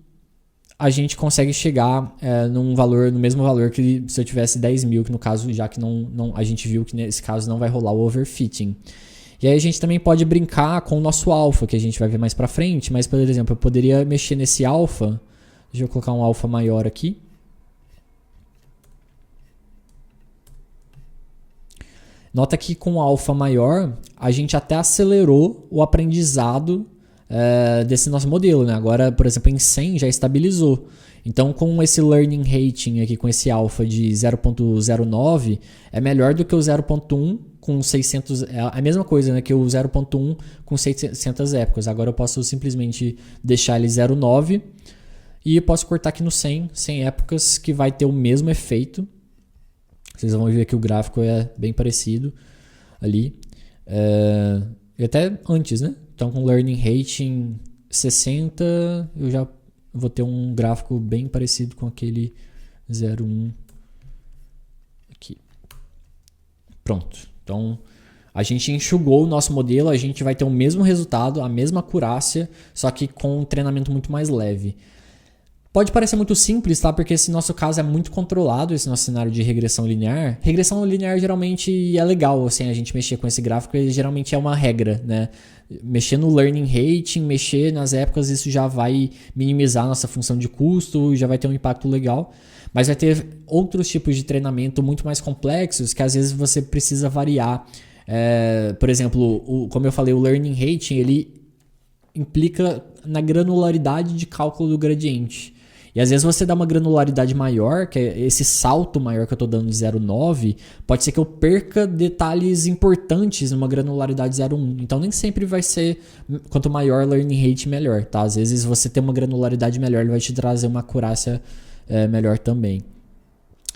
a gente consegue chegar no mesmo valor que se eu tivesse 10.000, que no caso, já que a gente viu que nesse caso não vai rolar o overfitting. E aí a gente também pode brincar com o nosso alfa, que a gente vai ver mais pra frente, mas, por exemplo, eu poderia mexer nesse alfa. Deixa eu colocar um alfa maior aqui. Nota que com o alfa maior, a gente até acelerou o aprendizado desse nosso modelo, né? Agora, por exemplo, em 100 já estabilizou. Então, com esse learning rating aqui, com esse alfa de 0.09, é melhor do que o 0.1 com 600... É a mesma coisa, né? Que o 0.1 com 600 épocas. Agora eu posso simplesmente deixar ele 0.9 e eu posso cortar aqui no 100 épocas, que vai ter o mesmo efeito. Vocês vão ver que o gráfico é bem parecido ali. E até antes, né? Então, com Learning Rating 60, eu já vou ter um gráfico bem parecido com aquele 0.1 aqui. Pronto. Então, a gente enxugou o nosso modelo, a gente vai ter o mesmo resultado, a mesma acurácia, só que com um treinamento muito mais leve. Pode parecer muito simples, tá? Porque esse nosso caso é muito controlado, esse nosso cenário de regressão linear. Regressão linear geralmente é legal, assim, a gente mexer com esse gráfico, ele geralmente é uma regra, né? Mexer no learning rating, mexer nas épocas, isso já vai minimizar a nossa função de custo, já vai ter um impacto legal. Mas vai ter outros tipos de treinamento muito mais complexos que às vezes você precisa variar. Por exemplo, como eu falei, o learning rating, ele implica na granularidade de cálculo do gradiente. E às vezes você dá uma granularidade maior, que é esse salto maior que eu estou dando de 0.9, pode ser que eu perca detalhes importantes numa granularidade 0.1. Então nem sempre vai ser, quanto maior learning rate, melhor, tá? Às vezes você ter uma granularidade melhor, ele vai te trazer uma acurácia melhor também.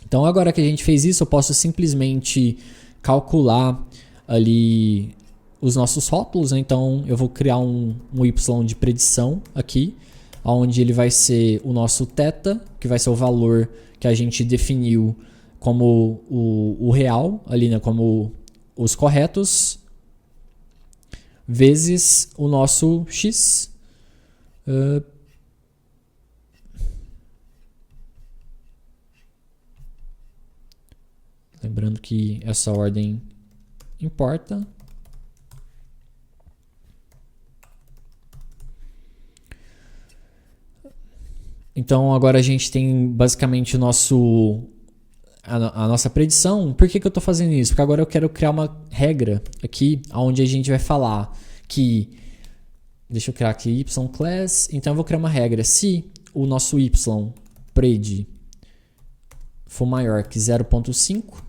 Então agora que a gente fez isso, eu posso simplesmente calcular ali os nossos rótulos, né? Então eu vou criar um Y de predição aqui, onde ele vai ser o nosso θ, que vai ser o valor que a gente definiu como o real, ali, né, como os corretos, vezes o nosso x. Lembrando que essa ordem importa. Então agora a gente tem basicamente a nossa predição. Por que eu estou fazendo isso? Porque agora eu quero criar uma regra aqui, onde a gente vai falar que... Deixa eu criar aqui y_class. Então eu vou criar uma regra. Se o nosso y pred for maior que 0.5,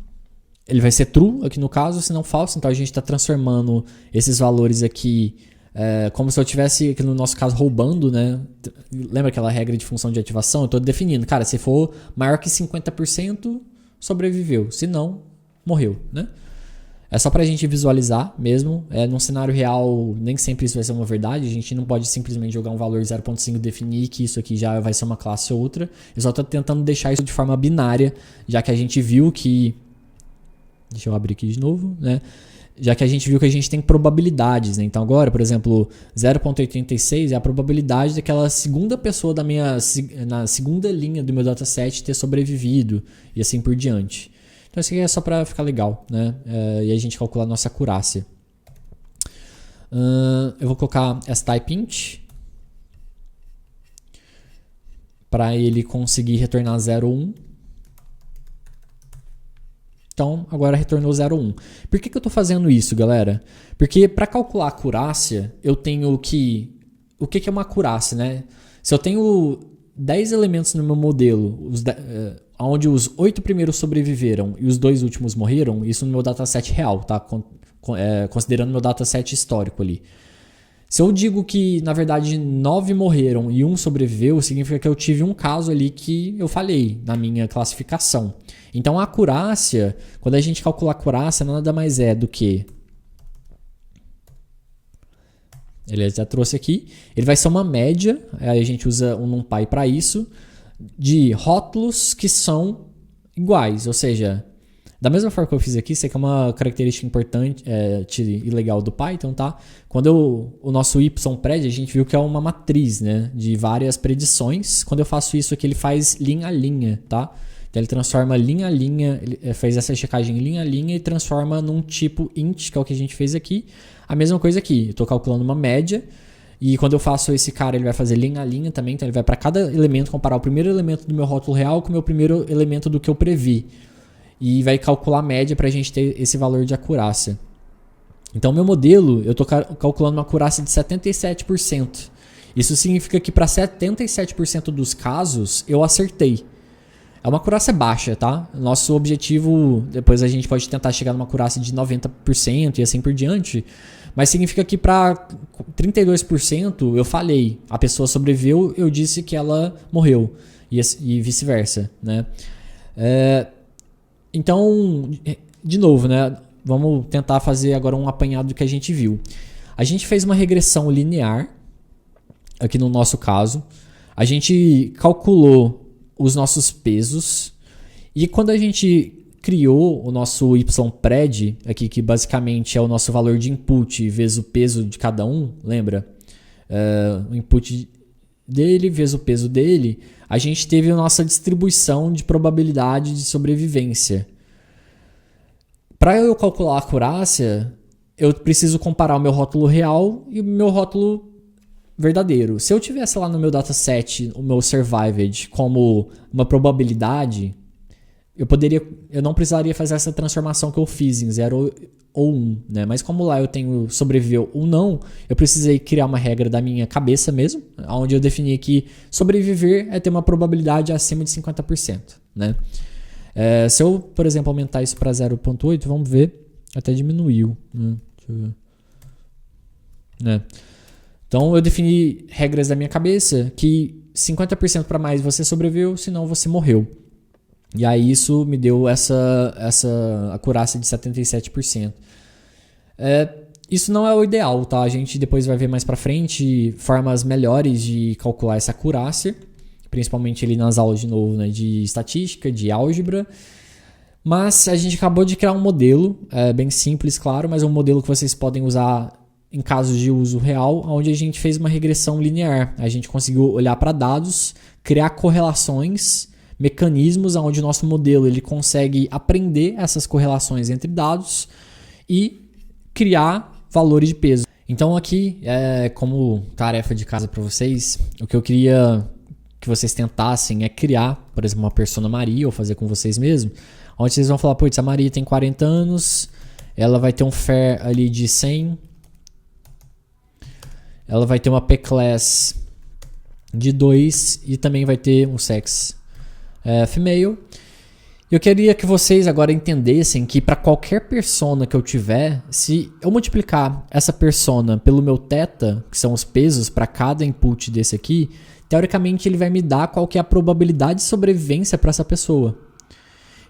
ele vai ser true aqui no caso, se não falso. Então a gente está transformando esses valores aqui como se eu estivesse, aqui no nosso caso, roubando, né? Lembra aquela regra de função de ativação? Eu estou definindo, cara, se for maior que 50%, sobreviveu. Se não, morreu, né? É só pra gente visualizar mesmo. Num cenário real, nem sempre isso vai ser uma verdade. A gente não pode simplesmente jogar um valor 0.5 e definir que isso aqui já vai ser uma classe ou outra. Eu só tô tentando deixar isso de forma binária, já que a gente viu que... Deixa eu abrir aqui de novo, né? Já que a gente viu que a gente tem probabilidades, né? Então agora, por exemplo, 0.86 é a probabilidade daquela segunda pessoa na segunda linha do meu dataset ter sobrevivido e assim por diante. Então isso aqui é só para ficar legal, né? E a gente calcula a nossa acurácia. Eu vou colocar S-type int para ele conseguir retornar 0, 1. Então, agora retornou 0,1. Por que eu estou fazendo isso, galera? Porque para calcular a acurácia, eu tenho que... O que é uma acurácia, né? Se eu tenho 10 elementos no meu modelo, onde os 8 primeiros sobreviveram e os 2 últimos morreram, isso no meu dataset real, tá? Considerando meu dataset histórico ali. Se eu digo que, na verdade, 9 morreram e 1 sobreviveu, significa que eu tive um caso ali que eu falhei na minha classificação. Então, a acurácia, quando a gente calcula a acurácia, nada mais é do que... Ele já trouxe aqui. Ele vai ser uma média, aí a gente usa um NumPy para isso, de rótulos que são iguais, ou seja... Da mesma forma que eu fiz aqui, isso aqui é uma característica importante e legal do Python, tá? Quando o nosso YPrед, a gente viu que é uma matriz, né, de várias predições. Quando eu faço isso aqui, ele faz linha a linha, tá? Então ele transforma linha a linha, ele faz essa checagem linha a linha e transforma num tipo int, que é o que a gente fez aqui. A mesma coisa aqui, eu estou calculando uma média e quando eu faço esse cara, ele vai fazer linha a linha também. Então ele vai para cada elemento comparar o primeiro elemento do meu rótulo real com o meu primeiro elemento do que eu previ. E vai calcular a média para a gente ter esse valor de acurácia. Então, meu modelo, eu estou calculando uma acurácia de 77%. Isso significa que para 77% dos casos, eu acertei. É uma acurácia baixa, tá? Nosso objetivo, depois a gente pode tentar chegar numa acurácia de 90% e assim por diante. Mas significa que para 32% eu falhei. A pessoa sobreviveu, eu disse que ela morreu. E vice-versa, né? Então, de novo, né? Vamos tentar fazer agora um apanhado do que a gente viu. A gente fez uma regressão linear, aqui no nosso caso. A gente calculou os nossos pesos. E quando a gente criou o nosso YPrед, aqui que basicamente é o nosso valor de input vezes o peso de cada um, lembra? O input dele vezes o peso dele, a gente teve a nossa distribuição de probabilidade de sobrevivência. Para eu calcular a acurácia, eu preciso comparar o meu rótulo real e o meu rótulo verdadeiro. Se eu tivesse lá no meu dataset o meu survived como uma probabilidade, eu não precisaria fazer essa transformação que eu fiz em 0 ou 1, né? Mas como lá eu tenho sobreviveu ou não, eu precisei criar uma regra da minha cabeça mesmo, onde eu defini que sobreviver é ter uma probabilidade acima de 50%, né? Se eu, por exemplo, aumentar isso para 0.8, vamos ver, até diminuiu, né? Deixa eu ver. Né? Então eu defini regras da minha cabeça que 50% para mais você sobreviveu, senão você morreu. E aí isso me deu essa acurácia de 77%. Isso não é o ideal, tá? A gente depois vai ver mais pra frente formas melhores de calcular essa acurácia, principalmente ali nas aulas de novo, né, de estatística, de álgebra. Mas a gente acabou de criar um modelo, bem simples, claro, mas é um modelo que vocês podem usar em casos de uso real, onde a gente fez uma regressão linear. A gente conseguiu olhar para dados, criar correlações, mecanismos onde o nosso modelo ele consegue aprender essas correlações entre dados e criar valores de peso. Então aqui, como tarefa de casa para vocês, o que eu queria que vocês tentassem é criar, por exemplo, uma persona Maria, ou fazer com vocês mesmos, onde vocês vão falar, putz, a Maria tem 40 anos, ela vai ter um FAIR ali de 100, ela vai ter uma P-Class de 2 e também vai ter um sex female. Eu queria que vocês agora entendessem que para qualquer persona que eu tiver, se eu multiplicar essa persona pelo meu θ, que são os pesos para cada input desse aqui, teoricamente ele vai me dar qual que é a probabilidade de sobrevivência para essa pessoa.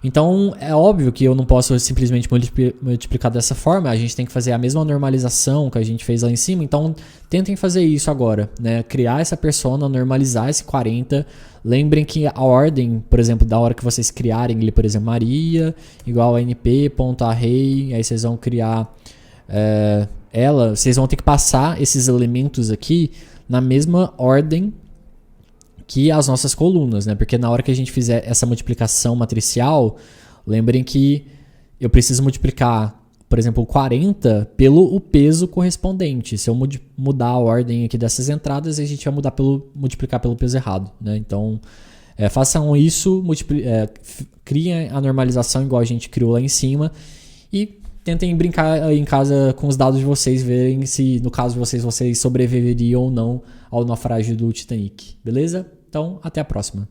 Então é óbvio que eu não posso simplesmente multiplicar dessa forma, a gente tem que fazer a mesma normalização que a gente fez lá em cima, então tentem fazer isso agora, né? Criar essa persona, normalizar esse 40. Lembrem que a ordem, por exemplo, da hora que vocês criarem ele, por exemplo, Maria, igual a np.array, aí vocês vão criar ela, vocês vão ter que passar esses elementos aqui na mesma ordem que as nossas colunas, né? Porque na hora que a gente fizer essa multiplicação matricial, lembrem que eu preciso multiplicar, por exemplo, o 40 pelo o peso correspondente. Se eu mudar a ordem aqui dessas entradas, a gente vai multiplicar pelo peso errado, né? Então, façam isso, criem a normalização igual a gente criou lá em cima e tentem brincar aí em casa com os dados de vocês, verem se, no caso de vocês sobreviveriam ou não ao naufrágio do Titanic, beleza? Então, até a próxima.